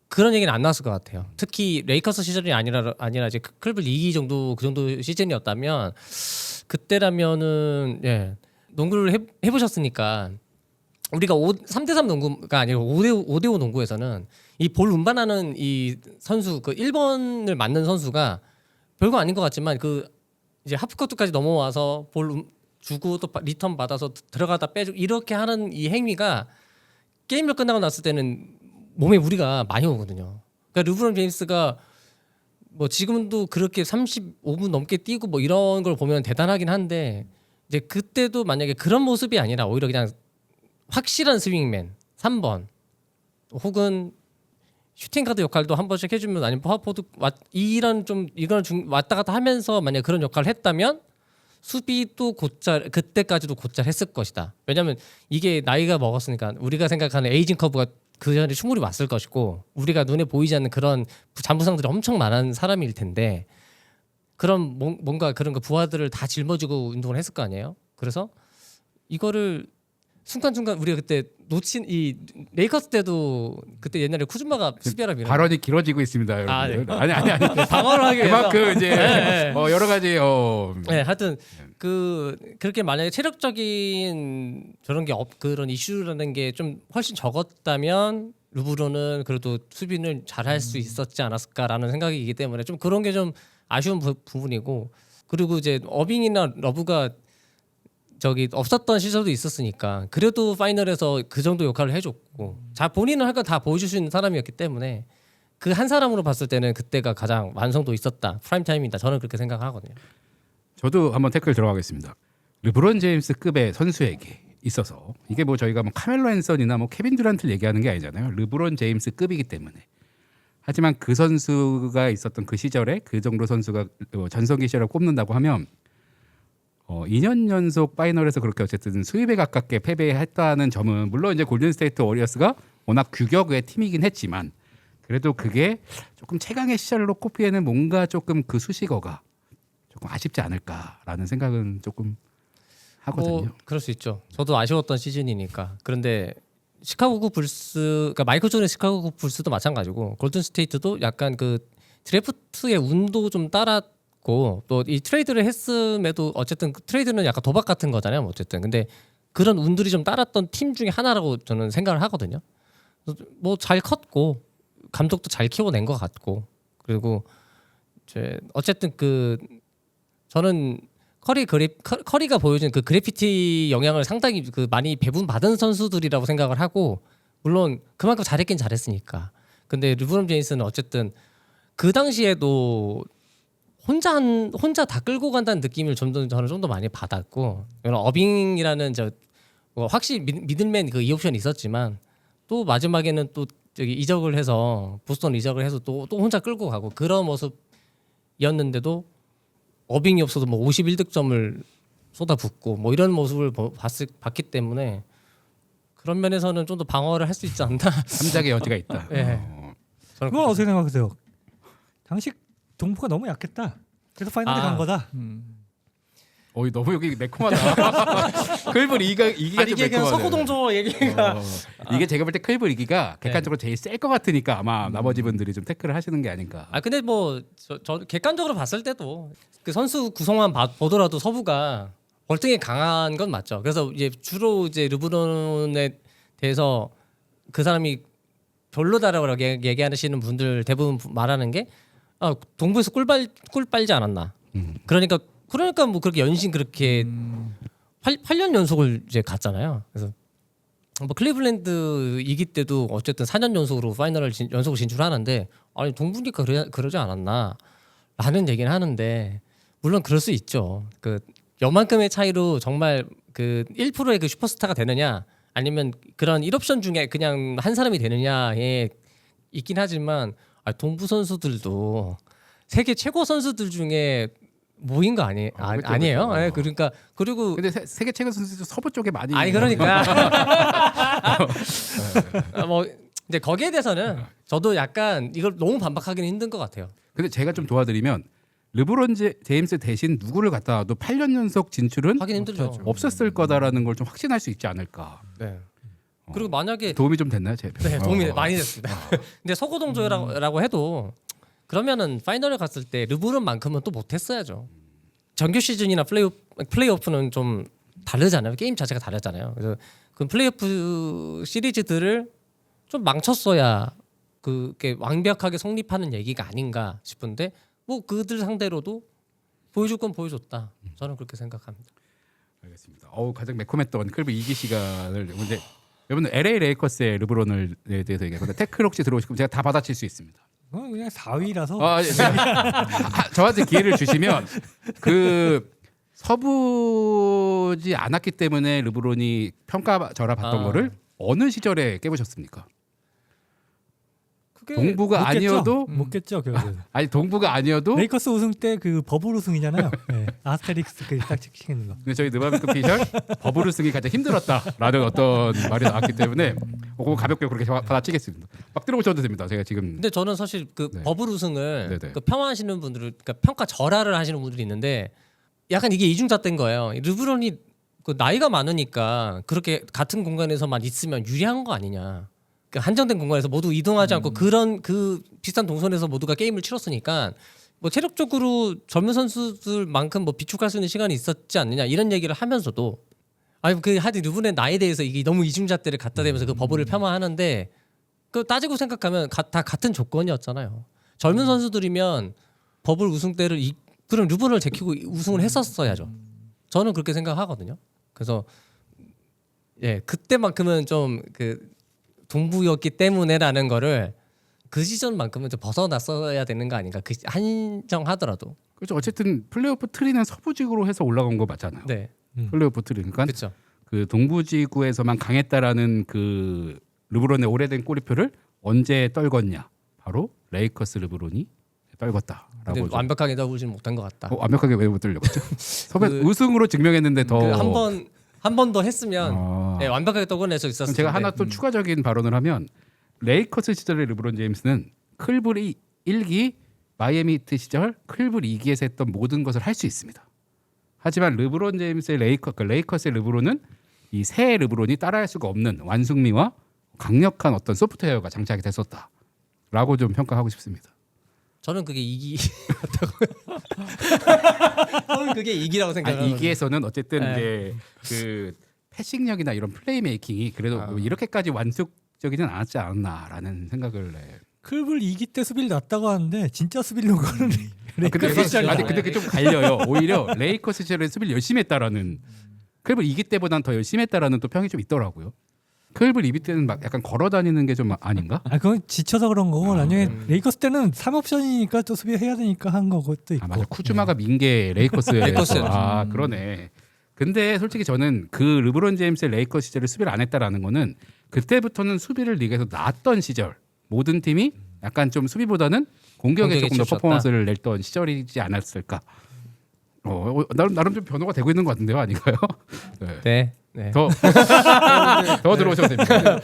그런 얘기는 안 나왔을 것 같아요. 특히 레이커스 시절이 아니라 이제 클브 리기 정도 그 정도 시즌이었다면 그때라면은 예. 농구를 해보셨으니까 우리가 3대3 농구가 아니고 5대5 농구에서는 이 볼 운반하는 이 선수 그 1번을 맞는 선수가 별거 아닌 것 같지만 그 이제 하프코트까지 넘어와서 볼 주고 또 리턴 받아서 들어가다 빼주고 이렇게 하는 이 행위가 게임을 끝나고 났을 때는 몸에 무리가 많이 오거든요. 그러니까 르브론 제임스가 뭐 지금도 그렇게 35분 넘게 뛰고 뭐 이런 걸 보면 대단하긴 한데 이제 그때도 만약에 그런 모습이 아니라 오히려 그냥 확실한 스윙맨 3번 혹은 슈팅 가드 역할도 한 번씩 해주면 아니면 파워포드 이런 좀 이건 왔다 갔다 하면서 만약 그런 역할을 했다면 수비도 곧잘 그때까지도 곧잘 했을 것이다. 왜냐하면 이게 나이가 먹었으니까 우리가 생각하는 에이징 커브가 그 전에 충분히 왔을 것이고 우리가 눈에 보이지 않는 그런 잔부상들이 엄청 많은 사람일 텐데 그런 뭔가 그런 거 부하들을 다 짊어지고 운동을 했을 거 아니에요. 그래서 이거를 순간순간 우리가 그때 놓친 이 레이커스 때도 그때 옛날에 쿠즈마가 수비하라 밀어 발언이 길어지고 있습니다, 여러분. 네. 아니. 방어를 하기 위해서 그만큼 이제 네. 여러 가지 네, 하여튼 그렇게 만약에 체력적인 저런 게 그런 이슈라는 게 좀 훨씬 적었다면 르브론은 그래도 수비는 잘할 수 있었지 않았을까라는 생각이기 때문에 좀 그런 게 좀 아쉬운 부분이고 그리고 이제 어빙이나 러브가 저기 없었던 시절도 있었으니까 그래도 파이널에서 그 정도 역할을 해줬고 자 본인은 할 건 다 보여줄 수 있는 사람이었기 때문에 그 한 사람으로 봤을 때는 그때가 가장 완성도 있었다 프라임 타임이다 저는 그렇게 생각하거든요. 저도 한번 태클 들어가겠습니다. 르브론 제임스급의 선수에게 있어서 이게 뭐 저희가 뭐 카멜로 앤선이나 뭐 케빈 듀란트를 얘기하는 게 아니잖아요. 르브론 제임스급이기 때문에. 하지만 그 선수가 있었던 그 시절에 그 정도 선수가 전성기 시절을 꼽는다고 하면 2년 연속 파이널에서 그렇게 어쨌든 수입에 가깝게 패배했다는 점은 물론 이제 골든스테이트 워리어스가 워낙 규격의 팀이긴 했지만 그래도 그게 조금 최강의 시절로 꼽기에는 뭔가 조금 그 수식어가 조금 아쉽지 않을까라는 생각은 조금 하거든요. 그럴 수 있죠. 저도 아쉬웠던 시즌이니까. 그런데 시카고 불스, 그러니까 마이클 조던의 시카고 불스도 마찬가지고 골든 스테이트도 약간 그 드래프트의 운도 좀 따랐고 또 이 트레이드를 했음에도 어쨌든 트레이드는 약간 도박 같은 거잖아요. 어쨌든 근데 그런 운들이 좀 따랐던 팀 중에 하나라고 저는 생각을 하거든요. 뭐 잘 컸고 감독도 잘 키워낸 것 같고 그리고 이제 어쨌든 그 저는 커리가 보여준 그 그래피티 영향을 상당히 그 많이 배분 받은 선수들이라고 생각을 하고 물론 그만큼 잘했긴 잘했으니까. 근데 르브론 제임스는 어쨌든 그 당시에도 혼자 다 끌고 간다는 느낌을 저는 좀 더 많이 받았고 어빙이라는 뭐 확실히 미들맨 그 2옵션이 있었지만 또 마지막에는 또 저기 이적을 해서 보스턴 이적을 해서 또 혼자 끌고 가고 그런 모습이었는데도 어빙이 없어도 뭐 51득점을 쏟아붓고 뭐 이런 모습을 봤기 때문에 그런 면에서는 좀 더 방어를 할 수 있지 않나. 삼작의 여지가 있다. 네. 그건 어떻게 생각하세요? 당시 동부가 너무 약했다. 그래서 파이널에 간 거다. 너무 여기 매콤하다. 클브 이기가 아니 이게 그냥 서구동조 얘기가 이게 제가 볼 때 클브 이기가 객관적으로 제일 셀 것 같으니까 아마 나머지 분들이 좀 태클을 하시는 게 아닌가. 근데 뭐 저 객관적으로 봤을 때도 그 선수 구성만 보더라도 서부가 월등히 강한 건 맞죠. 그래서 이제 주로 이제 르브론에 대해서 그 사람이 별로다라고 얘기하시는 분들 대부분 말하는 게 동부에서 꿀 빨지 않았나. 그러니까 뭐 그렇게 연신 그렇게 8년 연속을 이제 갔잖아요. 그래서 뭐 클리블랜드 이기 때도 어쨌든 4년 연속으로 파이널을 연속으로 진출하는데 아니 동부니까 그러지 않았나라는 얘기는 하는데 물론 그럴 수 있죠. 그 요만큼의 차이로 정말 그 1%의 그 슈퍼스타가 되느냐 아니면 그런 1옵션 중에 그냥 한 사람이 되느냐에 있긴 하지만 동부 선수들도 세계 최고 선수들 중에 모인 거 아니에요? 아니에요? 네, 그러니까 그리고 근데 세계 최고 선수도 서부 쪽에 많이 아니 그러니까 뭐 이제 거기에 대해서는 저도 약간 이걸 너무 반박하기는 힘든 것 같아요. 근데 제가 좀 도와드리면 르브론 제임스 대신 누구를 갖다 놔도 8년 연속 진출은 하긴 힘들죠. 없었을 거다라는 걸 좀 확신할 수 있지 않을까. 네. 그리고 만약에 도움이 좀 됐나요, 제? 네, 도움이 많이 됐습니다. 근데 서고동조라고 해도 그러면은 파이널에 갔을 때 르브론만큼은 또 못했어야죠. 정규 시즌이나 플레이오프는 좀 다르잖아요. 게임 자체가 다르잖아요. 그래서 그 플레이오프 시리즈들을 좀 망쳤어야 그게 완벽하게 성립하는 얘기가 아닌가 싶은데 뭐 그들 상대로도 보여줄 건 보여줬다. 저는 그렇게 생각합니다. 알겠습니다. 가장 매콤했던 클럽 2기 시간을 근데 여러분 LA 레이커스의 르브론에 대해서 얘기하는데 태클 혹시 들어오시면 제가 다 받아칠 수 있습니다. 그냥 4위라서 저한테 기회를 주시면 그 서부지 않았기 때문에 르브론이 평가절하 받던 거를 어느 시절에 깨보셨습니까? 동부가 아니어도 못 깼죠. 결국. 아니 동부가 아니어도 레이커스 우승 때 그 버블 우승이잖아요. 네. 아스테릭스 그딱 찍히는 거. 근데 저희 느바비크 피셜 버블 우승이 가장 힘들었다라는 어떤 말이 나왔기 때문에 그거 가볍게 그렇게 받아치겠습니다. 막 들어오셔도 됩니다. 제가 지금 근데 저는 사실 그 네. 버블 우승을 네네. 그 폄하하시는 분들을 그러니까 평가 절하를 하시는 분들이 있는데 약간 이게 이중잣대인 거예요. 르브론이 그 나이가 많으니까 그렇게 같은 공간에서만 있으면 유리한 거 아니냐. 그 한정된 공간에서 모두 이동하지 않고 그런 그 비슷한 동선에서 모두가 게임을 치렀으니까 뭐 체력적으로 젊은 선수들만큼 뭐 비축할 수 있는 시간이 있었지 않느냐 이런 얘기를 하면서도 아니 그 하여튼 르브론의 나이에 대해서 이게 너무 이중잣대를 갖다 대면서 그 버블을 폄하하는데 그 따지고 생각하면 다 같은 조건이었잖아요. 젊은 선수들이면 버블 우승 때를 그럼 르브론을 제키고 우승을 했었어야죠. 저는 그렇게 생각하거든요. 그래서 예 그때만큼은 좀 그 동부였기 때문에라는 거를 그 시즌만큼은 좀 벗어났어야 되는 거 아닌가? 그 한정하더라도. 그렇죠. 어쨌든 플레이오프 트리는 서부지구로 해서 올라간 거 맞잖아요. 네. 플레이오프 트리. 그러니까 그렇죠. 그 동부지구에서만 강했다라는 그 르브론의 오래된 꼬리표를 언제 떨궜냐? 바로 레이커스 르브론이 떨궜다라고. 근데 좀. 완벽하게 떠보지는 못한 것 같다. 완벽하게 왜 못 떨궜죠? 섭외 그- 우승으로 증명했는데 더. 한 번 더 했으면 네, 완벽하게 떠올릴 수 있었을 그럼 제가 텐데. 하나 또 추가적인 발언을 하면 레이커스 시절의 르브론 제임스는 클블이 1기, 마이애미 히트 시절 클블 2기에서 했던 모든 것을 할 수 있습니다. 하지만 르브론 제임스의 레이커스의 르브론은 이 새 르브론이 따라할 수가 없는 완숙미와 강력한 어떤 소프트웨어가 장착이 됐었다라고 좀 평가하고 싶습니다. 저는 그게 저는 그게 이기라고 생각해요. 2기에서는 어쨌든 네. 이제 그 패싱력이나 이런 플레이 메이킹이 그래도 뭐 이렇게까지 완숙적이진 않았지 않았나라는 생각을 해. 클블 2기 때 수비를 놨다고 하는데 진짜 수비를 놓고는 근데 레이커스 아니, 근데 그게 좀 갈려요. 오히려 레이커스 시절에 수비를 열심히 했다라는 클블 2기 때보다는 더 열심히 했다라는 또 평이 좀 있더라고요. 클블 2기 때는 막 약간 걸어다니는 게 좀 아닌가? 그건 지쳐서 그런 거고 나중에 레이커스 때는 3옵션이니까 또 수비해야 되니까 한 거고 또 있고. 맞아. 쿠즈마가 민게 레이커스에. 레이커스였죠. 그러네. 근데 솔직히 저는 그 르브론 제임스의 레이커스 시절에 수비를 안 했다라는 거는 그때부터는 수비를 리그에서 놨던 시절. 모든 팀이 약간 좀 수비보다는 공격에 조금 더 치우쳤다. 퍼포먼스를 냈던 시절이지 않았을까. 나름 좀 변호가 되고 있는 것 같은데요, 아닌가요? 네. 네. 더 들어오셔도 됩니다.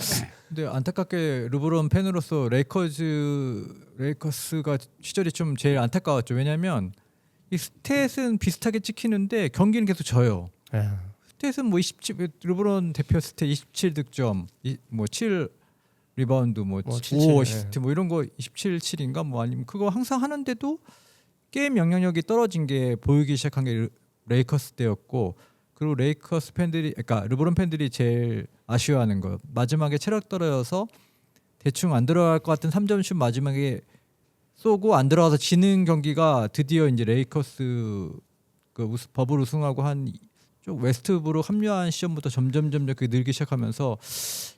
근데 안타깝게 르브론 팬으로서 레이커스가 시절이 좀 제일 안타까웠죠. 왜냐하면 이 스탯은 비슷하게 찍히는데 경기는 계속 져요. 스탯은 뭐 27, 르브론 대표 스탯 27득점, 뭐 7 리바운드, 뭐 77, 5 어시스트 뭐 이런 거 27, 7인가 뭐 아니면 그거 항상 하는데도 게임 영향력이 떨어진 게 보이기 시작한 게 레이커스 때였고 그리고 레이커스 팬들이, 그러니까 르브론 팬들이 제일 아쉬워하는 거, 마지막에 체력 떨어져서 대충 안 들어갈 것 같은 3점슛 마지막에 쏘고 안 들어가서 지는 경기가 드디어 이제 레이커스 그 버블 우승하고 한 좀 웨스트브로 합류한 시점부터 점점 그게 늘기 시작하면서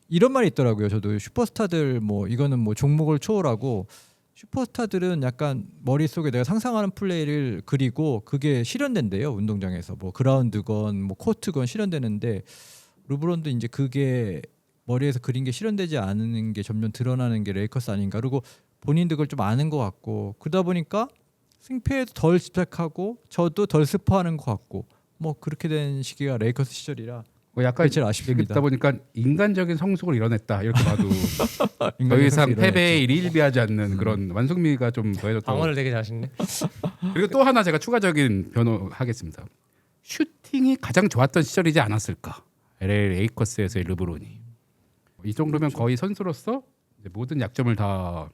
이런 말이 있더라고요. 저도 슈퍼스타들 뭐 이거는 뭐 종목을 초월하고 슈퍼스타들은 약간 머릿속에 내가 상상하는 플레이를 그리고 그게 실현된대요. 운동장에서 뭐 그라운드건 뭐 코트건 실현되는데 르브론도 이제 그게 머리에서 그린 게 실현되지 않는 게 점점 드러나는 게 레이커스 아닌가. 그리고 본인도 그걸 좀 아는 것 같고 그러다 보니까 승패에도 덜 집착하고 저도 덜 스포하는 것 같고 뭐 그렇게 된 시기가 레이커스 시절이라 뭐 약간 그게 제일 아쉽습니다. 얘기하다 보니까 인간적인 성숙을 이뤄냈다 이렇게 봐도 더 인간의 이상 성숙이 패배에 일희일비하지 않는 그런 완숙미가 좀 더해졌다고. 방어를 되게 잘하시네. 그리고 또 하나 제가 추가적인 변호하겠습니다. 슈팅이 가장 좋았던 시절이지 않았을까? LA 레이커스에서의 르브론이 이 정도면 거의 선수로서 이제 모든 약점을 다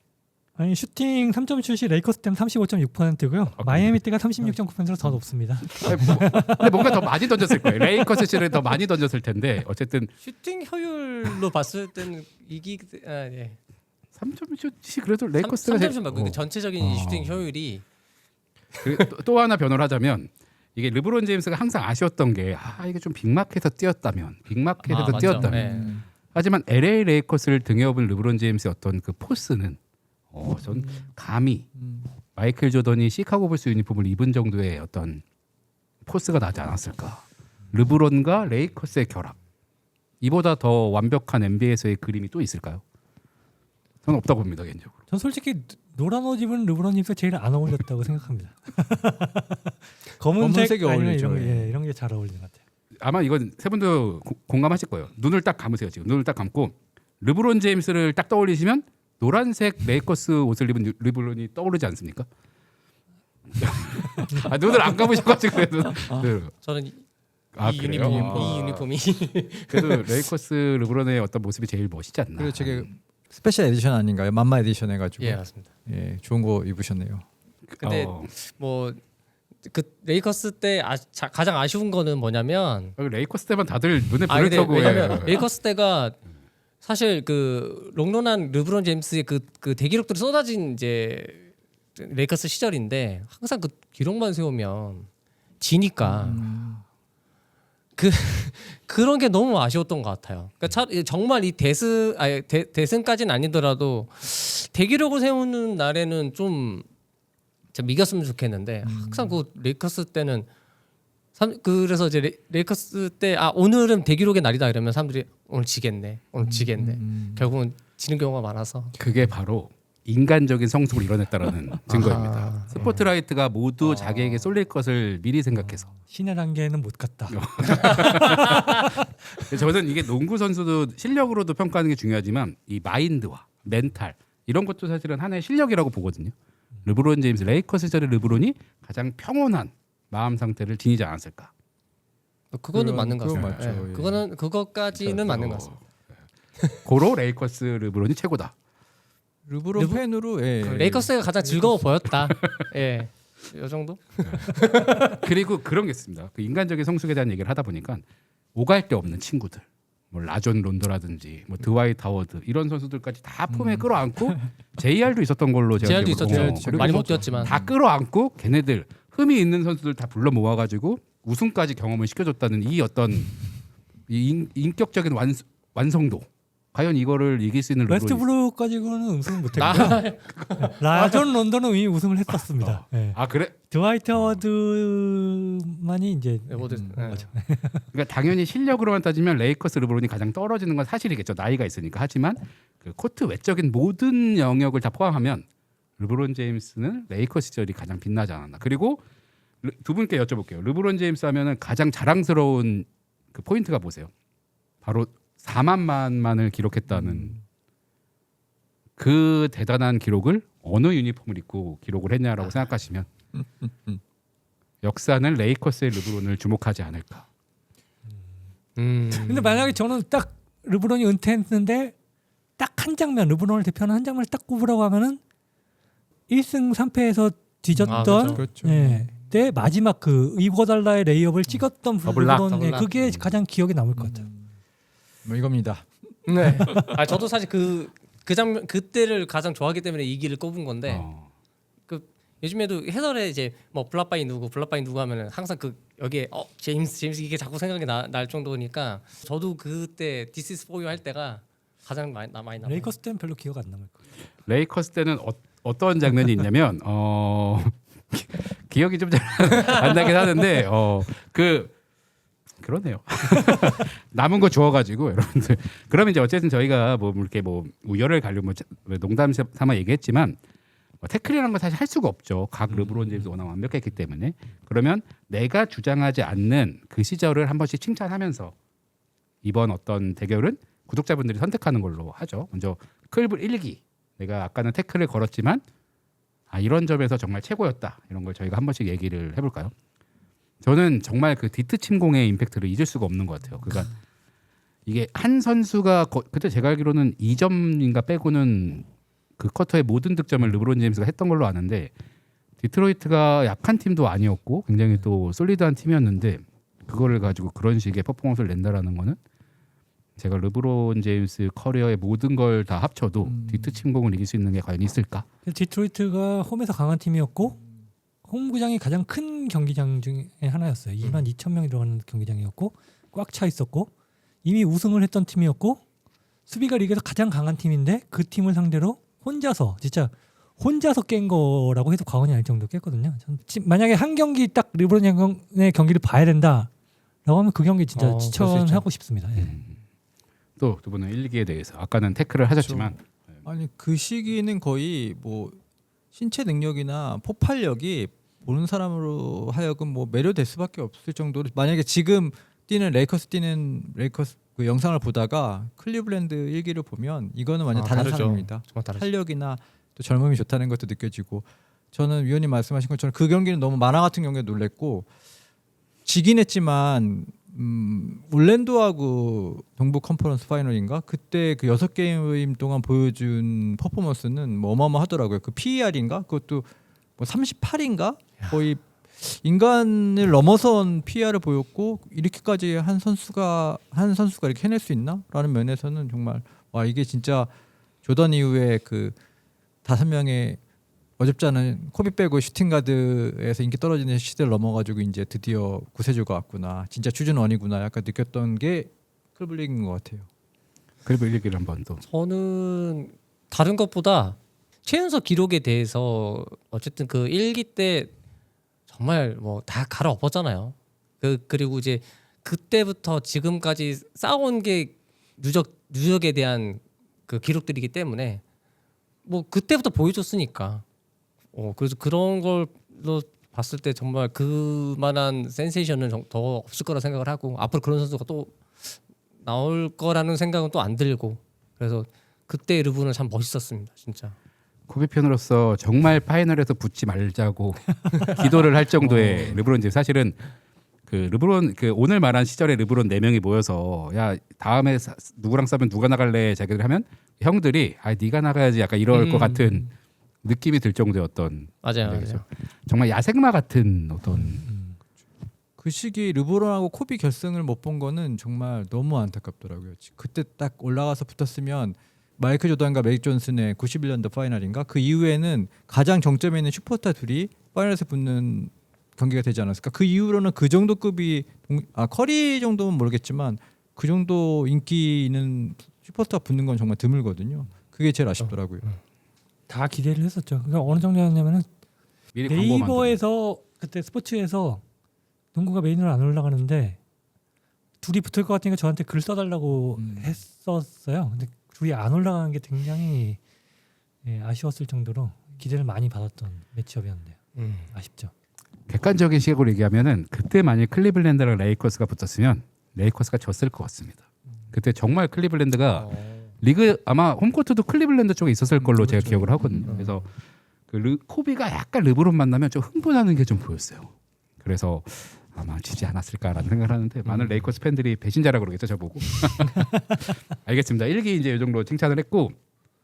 아니 슈팅 3점 슛이 레이커스 때는 35.6%고요. 마이애미 때가 36.9%로 더 높습니다. 근데 뭔가 더 많이 던졌을 거예요. 레이커스 시절에 더 많이 던졌을 텐데 어쨌든 슈팅 효율로 봤을 때는 예. 3점 슛이 그래도 레이커스가 3점 말고 그 전체적인 이 어. 슈팅 효율이 또 하나 변호를 하자면 이게 르브론 제임스가 항상 아쉬웠던 게 이게 좀 빅마켓에서 뛰었다면 빅마켓에서 맞죠. 뛰었다면 네. 하지만 LA 레이커스를 등에 업은 르브론 제임스의 어떤 그 포스는 전 감히 마이클 조던이 시카고 불스 유니폼을 입은 정도의 어떤 포스가 나지 않았을까. 르브론과 레이커스의 결합. 이보다 더 완벽한 NBA에서의 그림이 또 있을까요? 저는 없다고 봅니다 개인적으로. 전 솔직히 노란 옷 입은 르브론 입에 제일 안 어울렸다고 생각합니다. 검은색 검은색이 아니면 어울리죠. 이런 게 잘 어울리는 것 같아요. 아마 이건 세 분도 공감하실 거예요. 눈을 딱 감으세요 지금. 눈을 딱 감고 르브론 제임스를 딱 떠올리시면 노란색 레이커스 옷을 입은 르브론이 떠오르지 않습니까? 눈을 안 감으셔가지고 그래도 네. 저는 이 그래요? 유니폼이 그래도 레이커스 르브론의 어떤 모습이 제일 멋있지 않나. 그리고 저게 스페셜 에디션 아닌가요? 맘마 에디션 해가지고 예 맞습니다. 예, 좋은 거 입으셨네요. 근데 뭐 그 레이커스 때 가장 아쉬운 거는 뭐냐면 레이커스 때만 다들 눈에 불을 근데 켜고 왜냐면 레이커스 때가 사실 그 롱런한 르브론 제임스의 그 대기록들이 쏟아진 이제 레이커스 시절인데 항상 그 기록만 세우면 지니까 그런 게 너무 아쉬웠던 것 같아요. 그러니까 정말 이 대승까지는 아니더라도 대기록을 세우는 날에는 좀 진짜 이겼으면 좋겠는데 항상 그 레이커스 때는 그래서 이제 레이커스 때 오늘은 대기록의 날이다 이러면 사람들이 오늘 지겠네 결국은 지는 경우가 많아서 그게 바로 인간적인 성숙을 이뤄냈다라는 증거입니다. 스포트라이트가 모두 자기에게 쏠릴 것을 미리 생각해서 신의 단계는 못 갔다. 저는 이게 농구 선수도 실력으로도 평가하는 게 중요하지만 이 마인드와 멘탈 이런 것도 사실은 하나의 실력이라고 보거든요. 르브론 제임스 레이커스 시절의 르브론이 가장 평온한 마음 상태를 지니지 않았을까. 그거는 맞는 것 그건 같습니다. 맞죠. 예. 예. 그거는 그것까지는 맞는 것 같습니다. 고로 레이커스 르브론이 최고다. 르브론 팬으로 그 레이커스가 가장 즐거워 보였다. 예, 이 정도? 그리고 그런 게 있습니다. 그 인간적인 성숙에 대한 얘기를 하다 보니까 오갈 데 없는 친구들, 뭐 라존 론도라든지 뭐 드와이트 하워드 이런 선수들까지 다 품에 끌어안고 JR도 있었던 걸로 제가 JR도 기억을 있었죠. 하고, 그리고 많이 못 뛰었지만 다 끌어안고 걔네들 흠이 있는 선수들 다 불러 모아가지고 우승까지 경험을 시켜줬다는 이 어떤 이 인격적인 완성도. 과연 이거를 이길 수 있는 르브론이 웨스트브룩 가지고는 우승을 못했고요. 라존 론던은 이미 우승을 했었습니다. 예. 그래? 드와이트 하워드만이 이제 맞아. 그러니까 당연히 실력으로만 따지면 레이커스 르브론이 가장 떨어지는 건 사실이겠죠. 나이가 있으니까. 하지만 그 코트 외적인 모든 영역을 다 포함하면 르브론 제임스는 레이커스 시절이 가장 빛나지 않았나. 그리고 두 분께 여쭤볼게요. 르브론 제임스 하면은 가장 자랑스러운 그 포인트가 뭐세요? 바로 4만만을 기록했다는 그 대단한 기록을 어느 유니폼을 입고 기록을 했냐라고 생각하시면 역사는 레이커스의 르브론을 주목하지 않을까. 근데 만약에 저는 딱 르브론이 은퇴했는데 딱 한 장면 르브론을 대표하는 한 장면을 딱 꼽으라고 하면은 1승 3패에서 뒤졌던 그렇죠. 그렇죠. 예, 때 마지막 그 이고달라의 레이업을 찍었던 더블락, 르브론 더블락. 그게 가장 기억에 남을 것 같아요. 뭐 이겁니다. 네. 아 저도 사실 그 장면 그때를 가장 좋아하기 때문에 이 기를 꼽은 건데 그 요즘에도 해설에 이제 뭐 블락바이 누구 하면은 항상 그 여기에 제임스 이게 자꾸 생각이 날 정도니까 저도 그때 This is for you 할 때가 가장 많이 남아요. 레이커스 때는 별로 기억 안 남을 거예요. 레이커스 때는 어떤 장면이 있냐면 기억이 좀 잘 안 나긴 하는데 그러네요. 남은 거 주워가지고 여러분들. 그러면 이제 어쨌든 저희가 뭐 이렇게 뭐 우열을 가려면 농담 삼아 얘기했지만 태클이라는 건 사실 할 수가 없죠. 각 르브론 제임스 워낙 완벽했기 때문에. 그러면 내가 주장하지 않는 그 시절을 한 번씩 칭찬하면서 이번 어떤 대결은 구독자분들이 선택하는 걸로 하죠. 먼저 클브 1기. 내가 아까는 태클을 걸었지만 이런 점에서 정말 최고였다. 이런 걸 저희가 한 번씩 얘기를 해볼까요? 저는 정말 그 디트 침공의 임팩트를 잊을 수가 없는 것 같아요. 그러니까 이게 한 선수가 그때 제가 알기로는 2점인가 빼고는 그 쿼터의 모든 득점을 르브론 제임스가 했던 걸로 아는데 디트로이트가 약한 팀도 아니었고 굉장히 또 솔리드한 팀이었는데 그거를 가지고 그런 식의 퍼포먼스를 낸다라는 거는 제가 르브론 제임스 커리어의 모든 걸 다 합쳐도 디트 침공을 이길 수 있는 게 과연 있을까? 디트로이트가 홈에서 강한 팀이었고 홈구장이 가장 큰 경기장 중에 하나였어요. 2만 2천 명이 들어가는 경기장이었고 꽉 차 있었고 이미 우승을 했던 팀이었고 수비가 리그에서 가장 강한 팀인데 그 팀을 상대로 혼자서 깬 거라고 해도 과언이 아닐 정도로 깼거든요. 만약에 한 경기 딱 르브론의 경기를 봐야 된다라고 하면 그 경기 진짜 추천하고 싶습니다. 예. 또 두 분은 1기에 대해서 아까는 태클을 하셨지만 아니 그 시기는 거의 뭐 신체 능력이나 폭발력이 보는 사람으로 하여금 뭐 매료될 수밖에 없을 정도로 만약에 지금 레이커스 그 영상을 보다가 클리블랜드 1기를 보면 이거는 완전 다른 다르죠. 사람입니다. 정말 다르죠. 탄력이나 또 젊음이 좋다는 것도 느껴지고 저는 위원님 말씀하신 것처럼 그 경기는 너무 만화 같은 경기에 놀랬고 지긴 했지만 올랜도하고 동부 컨퍼런스 파이널인가 그때 그 6게임 동안 보여준 퍼포먼스는 뭐 어마어마하더라고요. 그 PER인가 그것도 뭐 38인가 거의 인간을 넘어선 PER을 보였고 이렇게까지 한 선수가 이렇게 해낼 수 있나라는 면에서는 정말 와 이게 진짜 조던 이후에 그 5명의 어렵지 않은 코비 빼고 슈팅 가드에서 인기 떨어지는 시대를 넘어가지고 이제 드디어 구세주가 왔구나. 진짜 추준원이구나. 약간 느꼈던 게 클블링인 것 같아요. 클브 1기를 한번 또 저는 다른 것보다 최연소 기록에 대해서 어쨌든 그 1기 때 정말 뭐 다 갈아엎었잖아요. 그리고 이제 그때부터 지금까지 쌓아온 게 누적에 대한 그 기록들이기 때문에 뭐 그때부터 보여줬으니까 그래서 그런 걸로 봤을 때 정말 그만한 센세이션은 더 없을 거라 생각을 하고 앞으로 그런 선수가 또 나올 거라는 생각은 또 안 들고 그래서 그때 르브론은 참 멋있었습니다 진짜. 코비 팬으로서 정말 파이널에서 붙지 말자고 기도를 할 정도의 르브론 제임스. 사실은 그 르브론 그 오늘 말한 시절에 르브론 4명이 모여서 야 다음에 누구랑 싸면 누가 나갈래 자기들 하면 형들이 네가 나가야지 약간 이럴 것 같은 느낌이 들 정도였던 맞아요. 정말 야생마 같은 어떤 그 시기 르브론하고 코비 결승을 못 본 거는 정말 너무 안타깝더라고요. 그때 딱 올라가서 붙었으면 마이클 조던과 매직 존슨의 91년도 파이널인가 그 이후에는 가장 정점에 있는 슈퍼스타 둘이 파이널에서 붙는 경기가 되지 않았을까. 그 이후로는 그 정도 급이 커리 정도는 모르겠지만 그 정도 인기 있는 슈퍼스타 붙는 건 정말 드물거든요. 그게 제일 아쉽더라고요. 다 기대를 했었죠. 그러니까 어느 정도였냐면은 미리 광고 만드는 네이버에서 그때 스포츠에서 농구가 메인으로 안 올라가는데 둘이 붙을 것 같으니까 저한테 글 써달라고 했었어요. 근데 둘이 안 올라가는 게 굉장히 아쉬웠을 정도로 기대를 많이 받았던 매치업이었는데요. 아쉽죠. 객관적인 시각으로 얘기하면은 그때 만약 클리블랜드랑 레이커스가 붙었으면 레이커스가 졌을 것 같습니다. 그때 정말 클리블랜드가 리그 아마 홈코트도 클리블랜드 쪽에 있었을 걸로 제가 기억을 하거든요. 그래서 그 코비가 약간 르브론 만나면 좀 흥분하는 게 좀 보였어요. 그래서 아마 지지 않았을까라는 생각을 하는데 많은 레이커스 팬들이 배신자라 그러겠죠 저보고. 알겠습니다. 1기 이제 이 정도 칭찬을 했고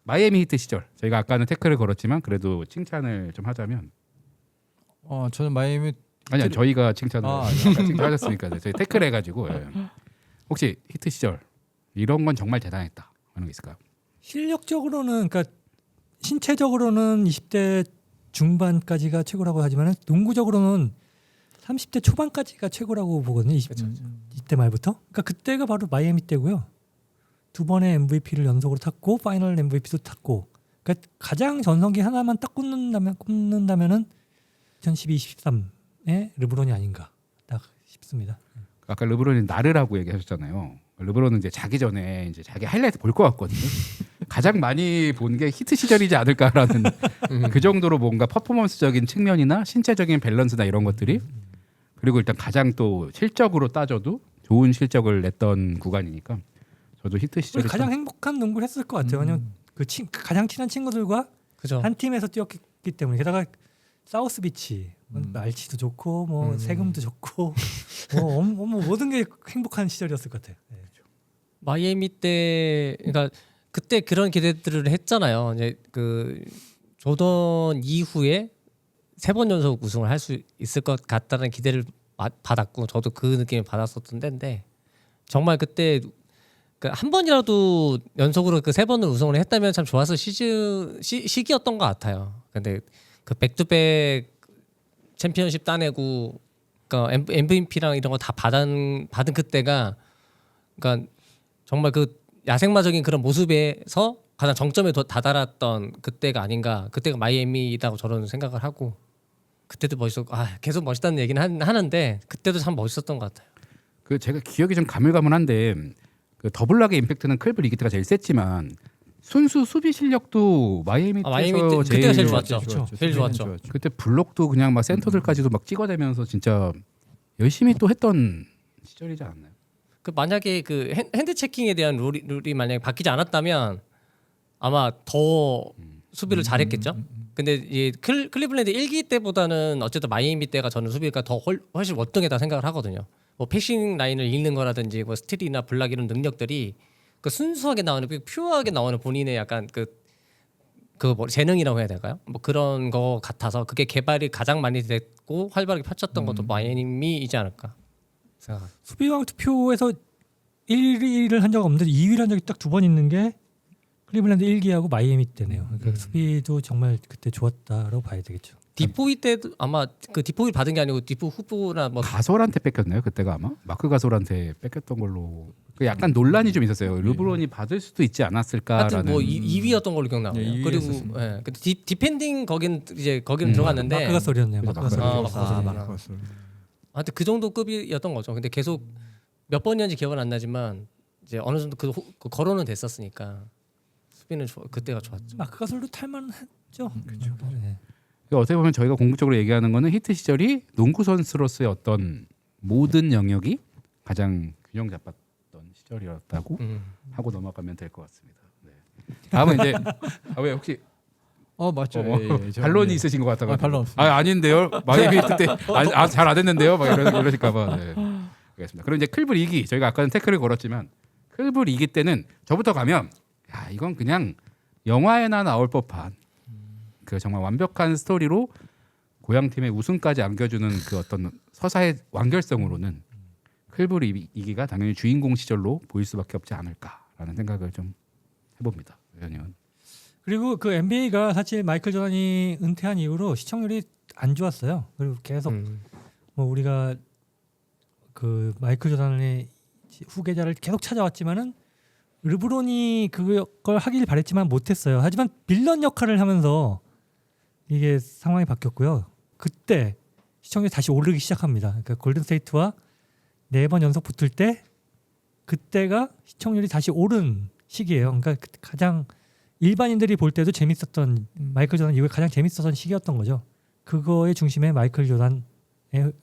마이애미 히트 시절 저희가 아까는 태클을 걸었지만 그래도 칭찬을 좀 하자면 저는 마이애미 아니요 저희가 칭찬을 아, 아까 칭찬하셨으니까 네, 저희 태클 해가지고 예. 혹시 히트 시절 이런 건 정말 대단했다 하는 게 있을까요? 실력적으로는 그러니까 신체적으로는 20대 중반까지가 최고라고 하지만 농구적으로는 30대 초반까지가 최고라고 보거든요. 20대 말부터. 그러니까 그때가 바로 마이애미 때고요. 2번의 MVP를 연속으로 탔고 파이널 MVP도 탔고. 그러니까 가장 전성기 하나만 딱 꼽는다면은 2012-13의 르브론이 아닌가 딱 싶습니다. 아까 르브론이 나르라고 얘기하셨잖아요. 르브론은 이제 자기 전에 이제 자기 하이라이트 볼 것 같거든요. 가장 많이 본 게 히트 시절이지 않을까라는 그 정도로 뭔가 퍼포먼스적인 측면이나 신체적인 밸런스나 이런 것들이 그리고 일단 가장 또 실적으로 따져도 좋은 실적을 냈던 구간이니까 저도 히트 시절이 가장 행복한 농구를 했을 것 같아요. 왜냐면 가장 친한 친구들과 그죠. 한 팀에서 뛰었기 때문에 게다가 사우스 비치 날씨도 좋고 뭐 세금도 좋고 뭐 모든 게 행복한 시절이었을 것 같아요. 네. 마이애미 때 그러니까 그때 그런 기대들을 했잖아요. 이제 그 조던 이후에 3번 연속 우승을 할 수 있을 것 같다는 기대를 받았고 저도 그 느낌을 받았었던 때인데 정말 그때 한 번이라도 연속으로 그 3번을 우승을 했다면 참 좋았을 시기였던 것 같아요. 근데 그 백투백 챔피언십 따내고 그러니까 MVP랑 이런 거 다 받은 그때가 그러니까 정말 그 야생마적인 그런 모습에서 가장 정점에 다다랐던 그때가 아닌가. 그때가 마이애미라고 저는 생각을 하고 그때도 멋있었고 계속 멋있다는 얘기는 하는데 그때도 참 멋있었던 것 같아요. 그 제가 기억이 좀 가물가물한데 그 더블락의 임팩트는 클브 리기트가 제일 셌지만 순수 수비 실력도 마이애미 마이애미 때서 때 그때가 제일 좋았- 좋았죠. 제일 좋았죠. 그때 블록도 그냥 막 센터들까지도 막 찍어대면서 진짜 열심히 또 했던 시절이지 않았나요? 그 만약에 그 핸드 체킹에 대한 룰이 만약에 바뀌지 않았다면 아마 더 수비를 잘했겠죠. 근데 이 클리블랜드 1기 때보다는 어쨌든 마이애미 때가 저는 수비가 더 훨씬 월등하다 생각을 하거든요. 뭐 패싱 라인을 읽는 거라든지 뭐 스틸이나 블락 이런 능력들이 그 순수하게 나오는 퓨어하게 나오는 본인의 약간 뭐 재능이라고 해야 될까요? 뭐 그런 거 같아서 그게 개발이 가장 많이 됐고 활발하게 펼쳤던 것도 마이애미이지 않을까 생각합니다. 수비왕 투표에서 1위를 한 적 없는데 2위를 한 적이 딱 2번 있는 게 클리블랜드 1기하고 마이애미 때네요. 그러니까 수비도 정말 그때 좋았다라고 봐야 되겠죠. 디포이 때도 아마 그 디포이 받은 게 아니고 디포 후보나 뭐 가솔한테 뺏겼나요? 그때가 아마 마크 가솔한테 뺏겼던 걸로 그 약간 논란이 좀 있었어요. 르브론이 받을 수도 있지 않았을까라는. 하여튼 뭐 2위였던 걸로 기억나고요. 네, 2위 그리고 였었습니다. 그 디펜딩 거기는 들어갔는데 마크가 소리였네요. 그래서 마크가 마크가 소리. 마크가 하여튼 그 정도 급이었던 거죠. 근데 계속 몇 번이었는지 기억은 안 나지만 이제 어느 정도 그 거론은 됐었으니까 수비는 그때가 좋았죠. 마크가 소리도 탈만했죠. 그렇죠. 네. 어떻게 보면 저희가 궁극적으로 얘기하는 거는 히트 시절이 농구 선수로서의 어떤 모든 영역이 가장 균형 잡았던 시절이었다고 하고 넘어가면 될 것 같습니다. 네. 다음은 이제 왜 혹시 맞죠. 반론이 있으신 것 같다고. 반론 없습니다. 아닌데요. 마이애미 히트 때 잘 안 됐는데요. 막 이러실까봐. 네. 알겠습니다. 그럼 이제 클브 2기 저희가 아까는 태클을 걸었지만 클브 2기 때는 저부터 가면 야 이건 그냥 영화에나 나올 법한 그 정말 완벽한 스토리로 고향 팀의 우승까지 안겨주는 그 어떤 서사의 완결성으로는 클브 2기가 당연히 주인공 시절로 보일 수밖에 없지 않을까라는 생각을 좀 해봅니다. 의원님은. 그리고 그 NBA가 사실 마이클 조던이 은퇴한 이후로 시청률이 안 좋았어요. 그리고 계속 뭐 우리가 그 마이클 조던의 후계자를 계속 찾아왔지만은 르브론이 그걸 하길 바랬지만 못했어요. 하지만 빌런 역할을 하면서 이게 상황이 바뀌었고요. 그때 시청률이 다시 오르기 시작합니다. 그러니까 골든 스테이트와 4번 연속 붙을 때 그때가 시청률이 다시 오른 시기예요. 그러니까 가장 일반인들이 볼 때도 재밌었던 마이클 조던 이후에 가장 재밌었던 시기였던 거죠. 그거의 중심에 마이클 조던의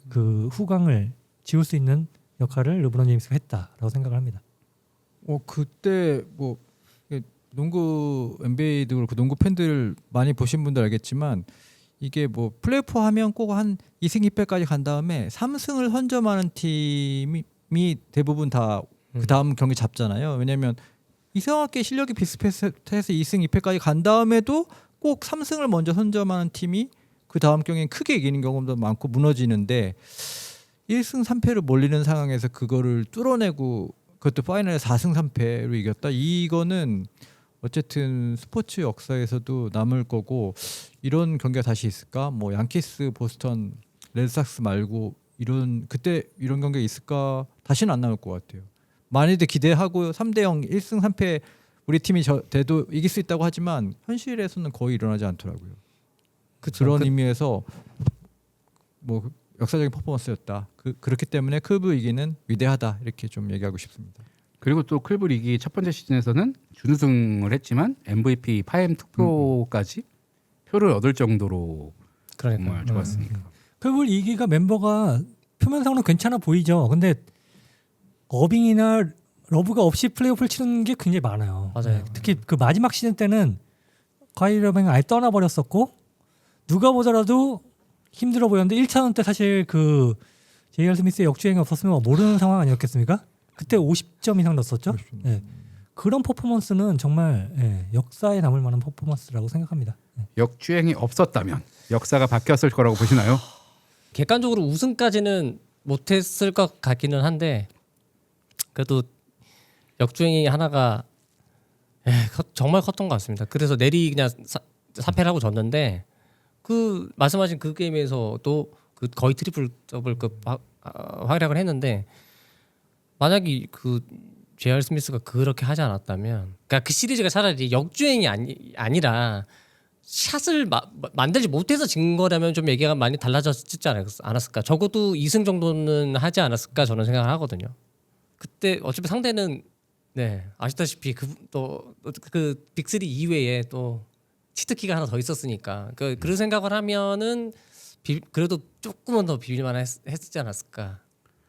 그 후광을 지울 수 있는 역할을 르브론 제임스가 했다라고 생각을 합니다. 그때 뭐 농구 NBA도 그렇고 농구 팬들 많이 보신 분들 알겠지만 이게 뭐 플레이오프 하면 꼭 한 2승 2패까지 간 다음에 3승을 선점하는 팀이 대부분 다 그 다음 경기 잡잖아요. 왜냐면 이상하게 실력이 비슷해서 2승 2패까지 간 다음에도 꼭 3승을 먼저 선점하는 팀이 그 다음 경기는 크게 이기는 경우도 많고 무너지는데 1승 3패를 몰리는 상황에서 그거를 뚫어내고 그것도 파이널에 4승 3패로 이겼다. 이거는 어쨌든 스포츠 역사에서도 남을 거고 이런 경기가 다시 있을까? 뭐 양키스, 보스턴, 레드삭스 말고 그때 이런 경기가 있을까? 다시는 안 나올 것 같아요. 많이들 기대하고 3대0 1승 3패 우리 팀이 돼도 이길 수 있다고 하지만 현실에서는 거의 일어나지 않더라고요. 그런 의미에서 뭐 역사적인 퍼포먼스였다. 그렇기 때문에 클브 이기는 위대하다 이렇게 좀 얘기하고 싶습니다. 그리고 또 클브 리기 첫 번째 시즌에서는 준우승을 했지만 MVP 파엠 투표까지 표를 얻을 정도로 그러니까 정말 좋았으니까. 클브 리기가 멤버가 표면상으로 괜찮아 보이죠. 근데 어빙이나 러브가 없이 플레이오프를 치는 게 굉장히 많아요. 맞아요. 특히 그 마지막 시즌 때는 과일 러빙을 아예 떠나버렸었고 누가 보더라도 힘들어 보였는데 1차전 때 사실 그 제이알 스미스의 역주행이 없었으면 모르는 상황 아니었겠습니까? 그때 50점 이상 넣었었죠. 예. 그런 퍼포먼스는 정말 역사에 남을 만한 퍼포먼스라고 생각합니다. 역주행이 없었다면 역사가 바뀌었을 거라고 보시나요? 객관적으로 우승까지는 못했을 것 같기는 한데 그래도 역주행이 하나가 정말 컸던 것 같습니다. 그래서 내리 그냥 4패를 하고 졌는데 그 말씀하신 그 게임에서도 그 거의 트리플 더블급 활약을 했는데 만약에 그 제이알 스미스가 그렇게 하지 않았다면 그러니까 그 시리즈가 차라리 역주행이 아니라 샷을 만들지 못해서 진 거라면 좀 얘기가 많이 달라졌지 않았을까. 적어도 2승 정도는 하지 않았을까 저는 생각을 하거든요. 그때 어차피 상대는 아시다시피 그 빅3 이외에 또 치트키가 하나 더 있었으니까 그런 생각을 하면은 그래도 조금은 더 비빌만 했지 않았을까.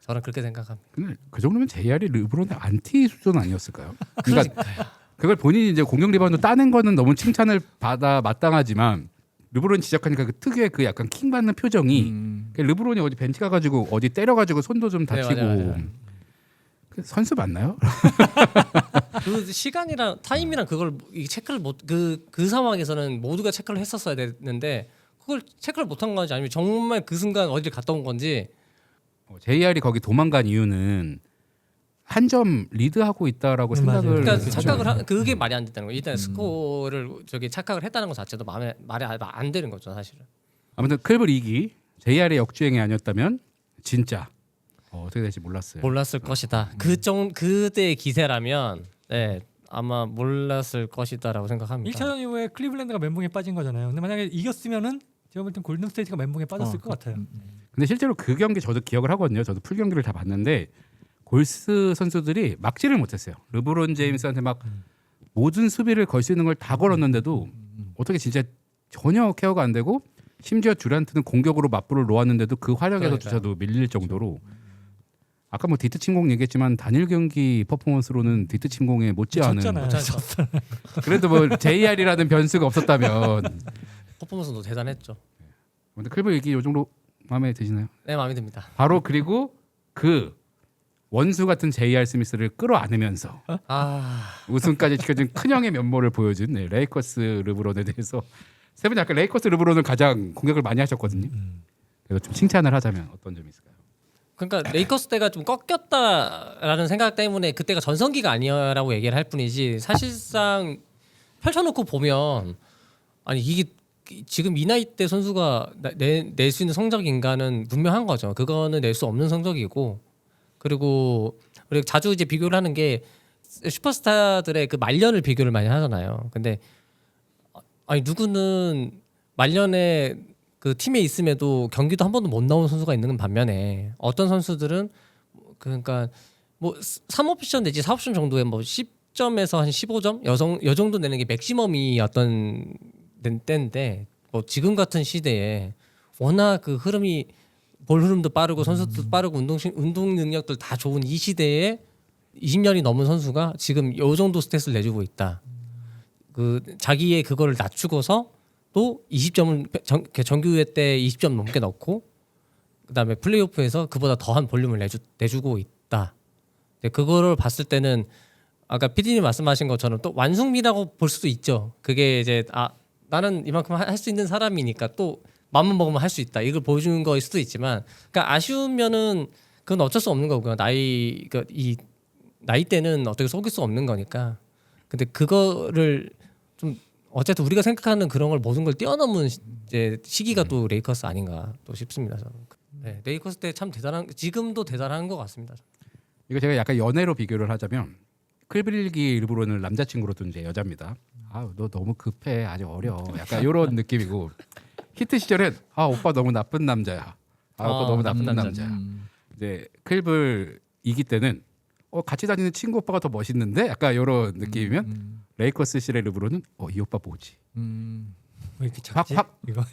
저는 그렇게 생각합니다. 근데 그 정도면 JR이 르브론의 안티 수준 아니었을까요? 그러니까요. 그걸 본인이 이제 공격 리바운드 따낸 거는 너무 칭찬을 받아 마땅하지만 르브론 지적하니까 그 특유의 그 약간 킹 받는 표정이 르브론이 어디 벤치 가가지고 어디 때려가지고 손도 좀 다치고 맞아요. 그 선수 맞나요? 그 시간이랑 타임이랑 그걸 체크를 그 상황에서는 모두가 체크를 했었어야 되는데 그걸 체크를 못한 건지 아니면 정말 그 순간 어디를 갔다 온 건지. JR이 거기 도망간 이유는 한 점 리드하고 있다라고 맞아요. 생각을 그러니까 했죠. 착각을 그게 말이 안 됐다는 거. 일단 스코어를 착각을 했다는 것 자체도 말이 안 되는 거죠 사실은. 아무튼 클브 리기 JR의 역주행이 아니었다면 진짜 어떻게 될지 몰랐어요. 몰랐을 것이다. 그때의 기세라면 아마 몰랐을 것이다라고 생각합니다. 1차전 이후에 클리블랜드가 멘붕에 빠진 거잖아요. 근데 만약에 이겼으면은 제가 볼 땐 골든 스테이트가 멘붕에 빠졌을 것 같아요. 근데 실제로 그 경기 저도 기억을 하거든요. 저도 풀 경기를 다 봤는데 골스 선수들이 막지를 못했어요. 르브론 제임스한테 막 모든 수비를 걸 수 있는 걸 다 걸었는데도 어떻게 진짜 전혀 케어가 안 되고 심지어 듀란트는 공격으로 맞불을 놓았는데도 그 화력에서조차도 밀릴 정도로 아까 뭐 디트 침공 얘기했지만 단일 경기 퍼포먼스로는 디트 침공에 못지않은 졌잖아요. 그래도 뭐 JR이라는 변수가 없었다면 퍼포먼스도 대단했죠. 근데 클브 얘기 요 정도 마음에 드시나요? 네, 마음에 듭니다. 바로 그리고 그 원수 같은 JR 스미스를 끌어안으면서 우승까지 지켜준 큰형의 면모를 보여준 레이커스 르브론에 대해서 세 분이 아까 레이커스 르브론을 가장 공격을 많이 하셨거든요. 그래서 좀 칭찬을 하자면 어떤 점이 있을까요? 그러니까 레이커스 때가 좀 꺾였다라는 생각 때문에 그때가 전성기가 아니라고 얘기를 할 뿐이지 사실상 펼쳐놓고 보면 아니 이게 지금 이 나이 때 선수가 낼 수 있는 성적인가는 분명한 거죠. 그거는 낼 수 없는 성적이고 그리고 자주 이제 비교를 하는 게 슈퍼스타들의 그 말년을 비교를 많이 하잖아요. 근데 아니 누구는 말년에 그 팀에 있음에도 경기도 한 번도 못 나온 선수가 있는 반면에 어떤 선수들은 그러니까 뭐 3옵션 내지 4옵션 정도의 뭐 10점에서 한 15점 요 정도 내는 게 맥시멈이었던 때인데 뭐 지금 같은 시대에 워낙 그 흐름이 볼 흐름도 빠르고 선수도 빠르고 운동 능력들 다 좋은 이 시대에 20년이 넘은 선수가 지금 요 정도 스탯을 내주고 있다. 그 자기의 그거를 낮추고서 또 20점을 정규회 때 20점 넘게 넣고 그다음에 플레이오프에서 그보다 더한 볼륨을 내주고 있다. 그거를 봤을 때는 아까 PD님 말씀하신 것처럼 또 완숙미라고 볼 수도 있죠. 그게 이제 나는 이만큼 할 수 있는 사람이니까 또 마음만 먹으면 할 수 있다. 이걸 보여주는 거일 수도 있지만, 그러니까 아쉬우면은 그건 어쩔 수 없는 거고요. 그러니까 이 나이 때는 어떻게 속일 수 없는 거니까. 근데 그거를 좀 어쨌든 우리가 생각하는 그런 걸 모든 걸 뛰어넘은 이제 시기가 또 레이커스 아닌가 또 싶습니다. 저는. 네, 레이커스 때 참 대단한, 지금도 대단한 것 같습니다. 이거 제가 약간 연애로 비교를 하자면 클브릴기 르브론을 남자친구로 둔 이제 여자입니다. 아, 너 너무 급해, 아직 어려. 약간 이런 느낌이고 히트 시절엔 아 오빠 너무 나쁜 남자야. 아 오빠 너무 나쁜 남자야. 이제 클블 이기 때는 같이 다니는 친구 오빠가 더 멋있는데 약간 이런 느낌이면 레이커스 시절의 르브론은 이 오빠 뭐지? 왜 이렇게 작지? 이거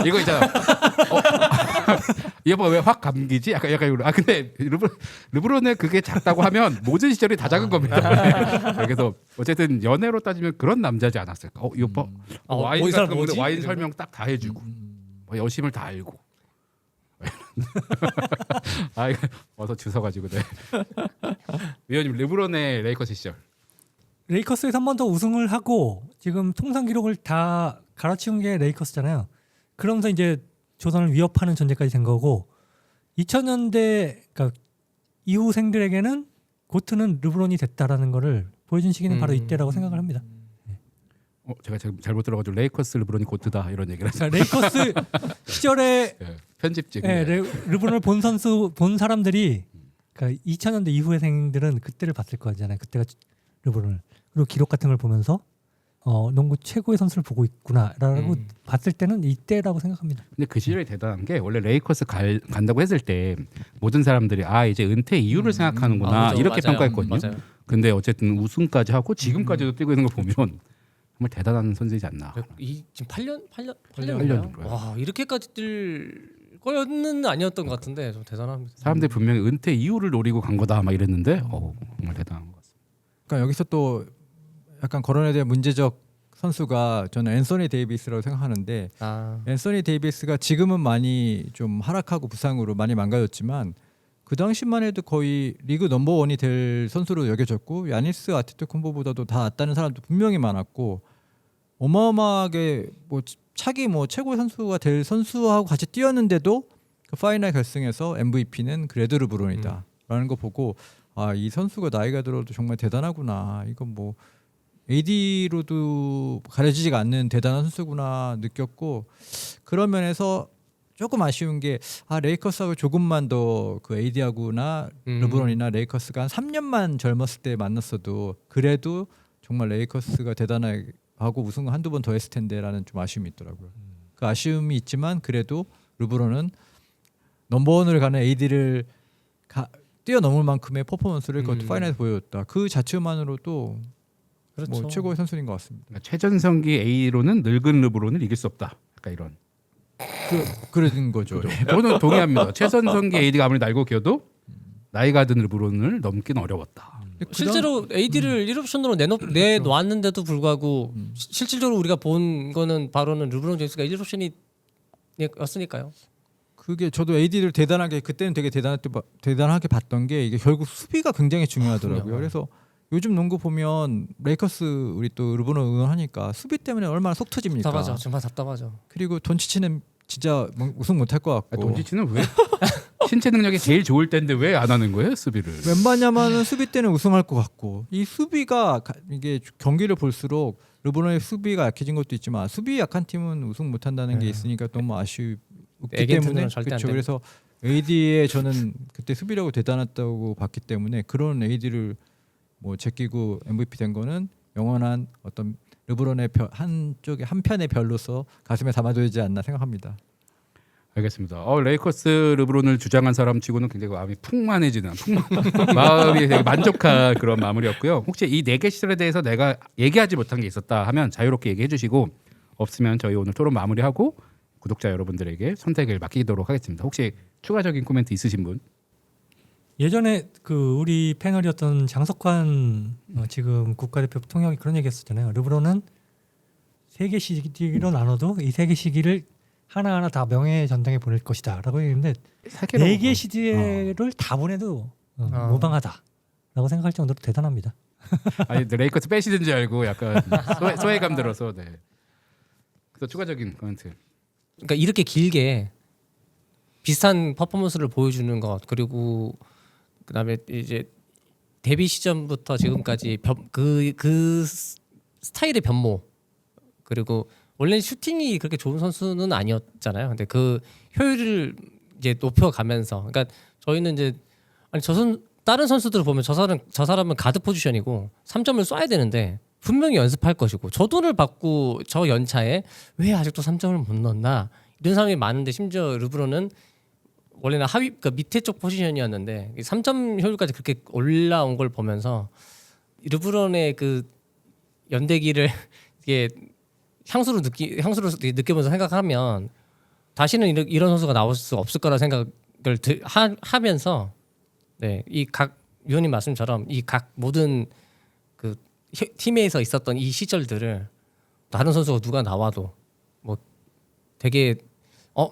이거 있잖아. 이 오빠 왜 확 감기지? 약간 이런. 아 근데 르브론의 그게 작다고 하면 모든 시절이 다 작은 겁니다. 그래서 어쨌든 연애로 따지면 그런 남자지 않았을까? 이 오빠 와인 이 사람 같은 거 뭐지? 와인 설명 딱 다 해주고 여심을 다 알고. 아 이거 어서 주워가지고 네. 위원님 르브론의 레이커스 시절. 레이커스에서 한 번 더 우승을 하고 지금 통산 기록을 다 갈아치운 게 레이커스잖아요. 그러면서 이제 조선을 위협하는 존재까지 된 거고 2000년대 그러니까 이후생들에게는 고트는 르브론이 됐다라는 거를 보여준 시기는 바로 이때라고 생각을 합니다. 제가 지금 잘못 들어가지고 레이커스 르브론이 고트다 이런 얘기를 했어요. 그러니까 레이커스 시절에 네, 편집직. 네, 르브론을 본 사람들이 그러니까 2000년대 이후생들은 그때를 봤을 거잖아요. 그때가 르브론을 그리고 기록 같은 걸 보면서 농구 최고의 선수를 보고 있구나라고 봤을 때는 이때라고 생각합니다. 근데 그 시절이 대단한 게 원래 레이커스 간다고 했을 때 모든 사람들이 이제 은퇴 이유를 생각하는구나 그죠. 이렇게 맞아요. 평가했거든요. 맞아요. 근데 어쨌든 우승까지 하고 지금까지도 뛰고 있는 걸 보면 정말 대단한 선수이지 않나. 지금 8년 년. 와 이렇게까지 뛸 거였는 아니었던 것 같은데 좀 대단합니다. 사람들이 분명히 은퇴 이유를 노리고 간 거다 막 이랬는데 정말 대단한 것 같습니다. 그러니까 여기서 또 약간 거론에 대한 문제적 선수가 저는 앤서니 데이비스라고 생각하는데 앤서니 데이비스가 지금은 많이 좀 하락하고 부상으로 많이 망가졌지만 그 당시만 해도 거의 리그 넘버원이 될 선수로 여겨졌고 야니스 아테토쿤보보다도 다 낫다는 사람도 분명히 많았고 어마어마하게 차기 최고의 선수가 될 선수하고 같이 뛰었는데도 그 파이널 결승에서 MVP는 그래도 르브론이다라는 거 보고 이 선수가 나이가 들어도 정말 대단하구나. 이건 AD로도 가려지지가 않는 대단한 선수구나 느꼈고 그런 면에서 조금 아쉬운 게 레이커스하고 조금만 더 그 AD하고나 르브론이나 레이커스가 한 3년만 젊었을 때 만났어도 그래도 정말 레이커스가 대단하고 우승을 한두 번 더 했을 텐데라는 좀 아쉬움이 있더라고요. 그 아쉬움이 있지만 그래도 르브론은 넘버원을 가는 AD를 뛰어넘을 만큼의 퍼포먼스를 그것도 파이널에서 보여줬다. 그 자체만으로도 그렇죠. 최고의 선수인 것 같습니다. 그러니까 최전성기 A로는 늙은 르브론을 이길 수 없다. 약간 이런. 그런 거죠. 저는 동의합니다. 최전성기 AD가 아무리 날고 기어도 나이가 든 르브론을 넘기는 어려웠다. 실제로 AD를 1옵션으로 내놓았는데도 불구하고 실질적으로 우리가 본 거는 바로는 르브론 제임스가 1옵션이었으니까요. 그게 저도 AD를 대단하게 그때는 되게 대단하게 봤던 게 이게 결국 수비가 굉장히 중요하더라고요. 그래서 요즘 농구 보면 레이커스 우리 또 르브론 응원하니까 수비 때문에 얼마나 속 터집니까? 답답하죠. 정말 답답하죠. 그리고 돈치치는 진짜 우승 못할 것 같고. 돈치치는 왜? 신체 능력이 제일 좋을 때인데 왜 안 하는 거예요 수비를? 웬만하면은 수비 때는 우승할 것 같고 이 수비가 이게 경기를 볼수록 르브론의 수비가 약해진 것도 있지만 수비 약한 팀은 우승 못한다는 게 있으니까 너무 아쉽기 때문에 그렇죠. 그래서 AD의 저는 그때 수비력을 대단했다고 봤기 때문에 그런 AD를 제끼고 MVP 된 거는 영원한 어떤 르브론의 한 편의 별로서 가슴에 담아둬야지 않나 생각합니다. 알겠습니다. 레이커스 르브론을 주장한 사람치고는 굉장히 마음이 풍만해지는 마음이 되게 만족한 그런 마무리였고요. 혹시 이 4개 시설에 대해서 내가 얘기하지 못한 게 있었다 하면 자유롭게 얘기해 주시고 없으면 저희 오늘 토론 마무리하고 구독자 여러분들에게 선택을 맡기도록 하겠습니다. 혹시 추가적인 코멘트 있으신 분? 예전에 그 우리 패널이었던 장석환 지금 국가대표 통역이 그런 얘기했었잖아요. 르브론은 3개 시기로 나눠도 이 3개 시기를 하나하나 다 명예 전당에 보낼 것이다라고 했는데 4개 시기를 다 보내도 무방하다라고 생각할 정도로 대단합니다. 아니 레이커스 빼시는 줄 알고 약간 소외감 들어서 네. 그래서 추가적인 코멘트. 그러니까 이렇게 길게 비슷한 퍼포먼스를 보여주는 것 그리고 그다음에 이제 데뷔 시점부터 지금까지 그 스타일의 변모 그리고 원래 슈팅이 그렇게 좋은 선수는 아니었잖아요. 근데 그 효율을 이제 높여가면서 그러니까 저희는 이제 아니 다른 선수들을 보면 저 사람은 가드 포지션이고 3점을 쏴야 되는데 분명히 연습할 것이고 저 돈을 받고 저 연차에 왜 아직도 3점을 못 넣나 이런 사람이 많은데 심지어 르브론은 원래는 하위 그러니까 밑에 쪽 포지션이었는데 3점 효율까지 그렇게 올라온 걸 보면서 르브론의 그 연대기를 이게 향수로 느껴보면서 생각하면 다시는 이런 선수가 나올 수 없을 거라 생각을 하면서 네, 이 각 위원님 말씀처럼 이 각 모든 그 팀에서 있었던 이 시절들을 다른 선수가 누가 나와도 뭐 되게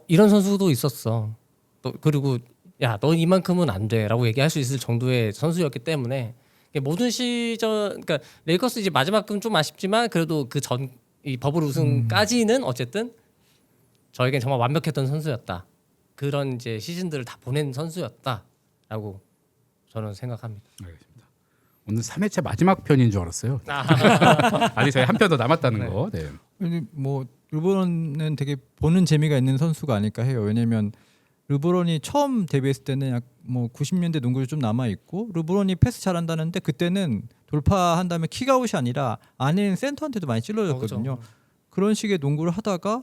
이런 선수도 있었어. 또 그리고 야, 너 이만큼은 안 돼라고 얘기할 수 있을 정도의 선수였기 때문에 모든 시절 그러니까 레이커스 이제 마지막은 좀 아쉽지만 그래도 그 전 이 버블 우승까지는 어쨌든 저에겐 정말 완벽했던 선수였다. 그런 이제 시즌들을 다 보낸 선수였다라고 저는 생각합니다. 알겠습니다. 오늘 3회차 마지막 편인 줄 알았어요. 아직 저희 한 편 더 남았다는 네. 거. 네. 근데 뭐 르브론은 되게 보는 재미가 있는 선수가 아닐까 해요. 왜냐면 르브론이 처음 데뷔했을 때는 약 뭐 90년대 농구를 좀 남아 있고 르브론이 패스 잘한다는데 그때는 돌파한 다음에 킥아웃이 아니라 안에 센터한테도 많이 찔러졌거든요. 그렇죠. 그런 식의 농구를 하다가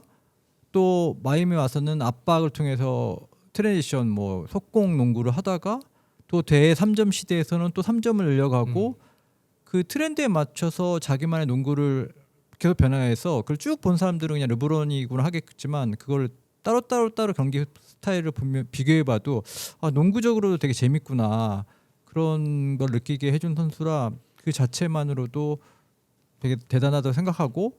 또 마이애미 와서는 압박을 통해서 트랜지션 뭐 속공 농구를 하다가 또 대 3점 시대에서는 또 3점을 늘려가고 그 트렌드에 맞춰서 자기만의 농구를 계속 변화해서 그걸 쭉 본 사람들은 그냥 르브론이구나 하겠지만 그걸 따로 경기 스타일을 보면 비교해봐도 아 농구적으로도 되게 재밌구나 그런 걸 느끼게 해준 선수라 그 자체만으로도 되게 대단하다고 생각하고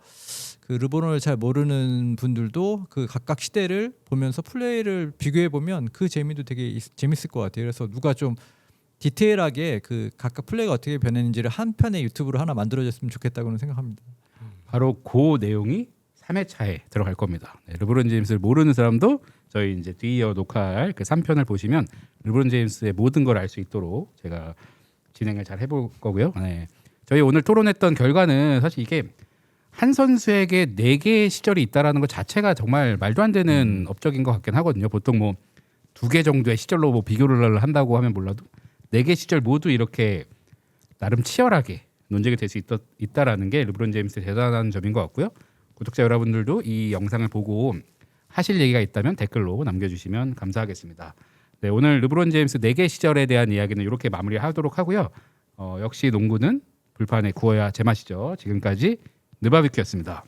그 르브론을 잘 모르는 분들도 그 각각 시대를 보면서 플레이를 비교해 보면 그 재미도 되게 재밌을 것 같아요. 그래서 누가 좀 디테일하게 그 각각 플레이가 어떻게 변했는지를 한 편의 유튜브로 하나 만들어졌으면 좋겠다고는 생각합니다. 바로 그 내용이 3회차에 들어갈 겁니다. 네, 르브론 제임스를 모르는 사람도 저희 이제 뒤이어 녹화할 그 3편을 보시면 르브론 제임스의 모든 걸 알 수 있도록 제가 진행을 잘 해볼 거고요. 네. 저희 오늘 토론했던 결과는 사실 이게 한 선수에게 4개의 시절이 있다라는 것 자체가 정말 말도 안 되는 업적인 것 같긴 하거든요. 보통 뭐 2개 정도의 시절로 뭐 비교를 한다고 하면 몰라도 4개 시절 모두 이렇게 나름 치열하게 논쟁이 될 수 있다라는 게 르브론 제임스의 대단한 점인 것 같고요. 구독자 여러분들도 이 영상을 보고 하실 얘기가 있다면 댓글로 남겨주시면 감사하겠습니다. 네, 오늘 르브론 제임스 4개 시절에 대한 이야기는 이렇게 마무리하도록 하고요. 역시 농구는 불판에 구워야 제맛이죠. 지금까지 느바비큐였습니다.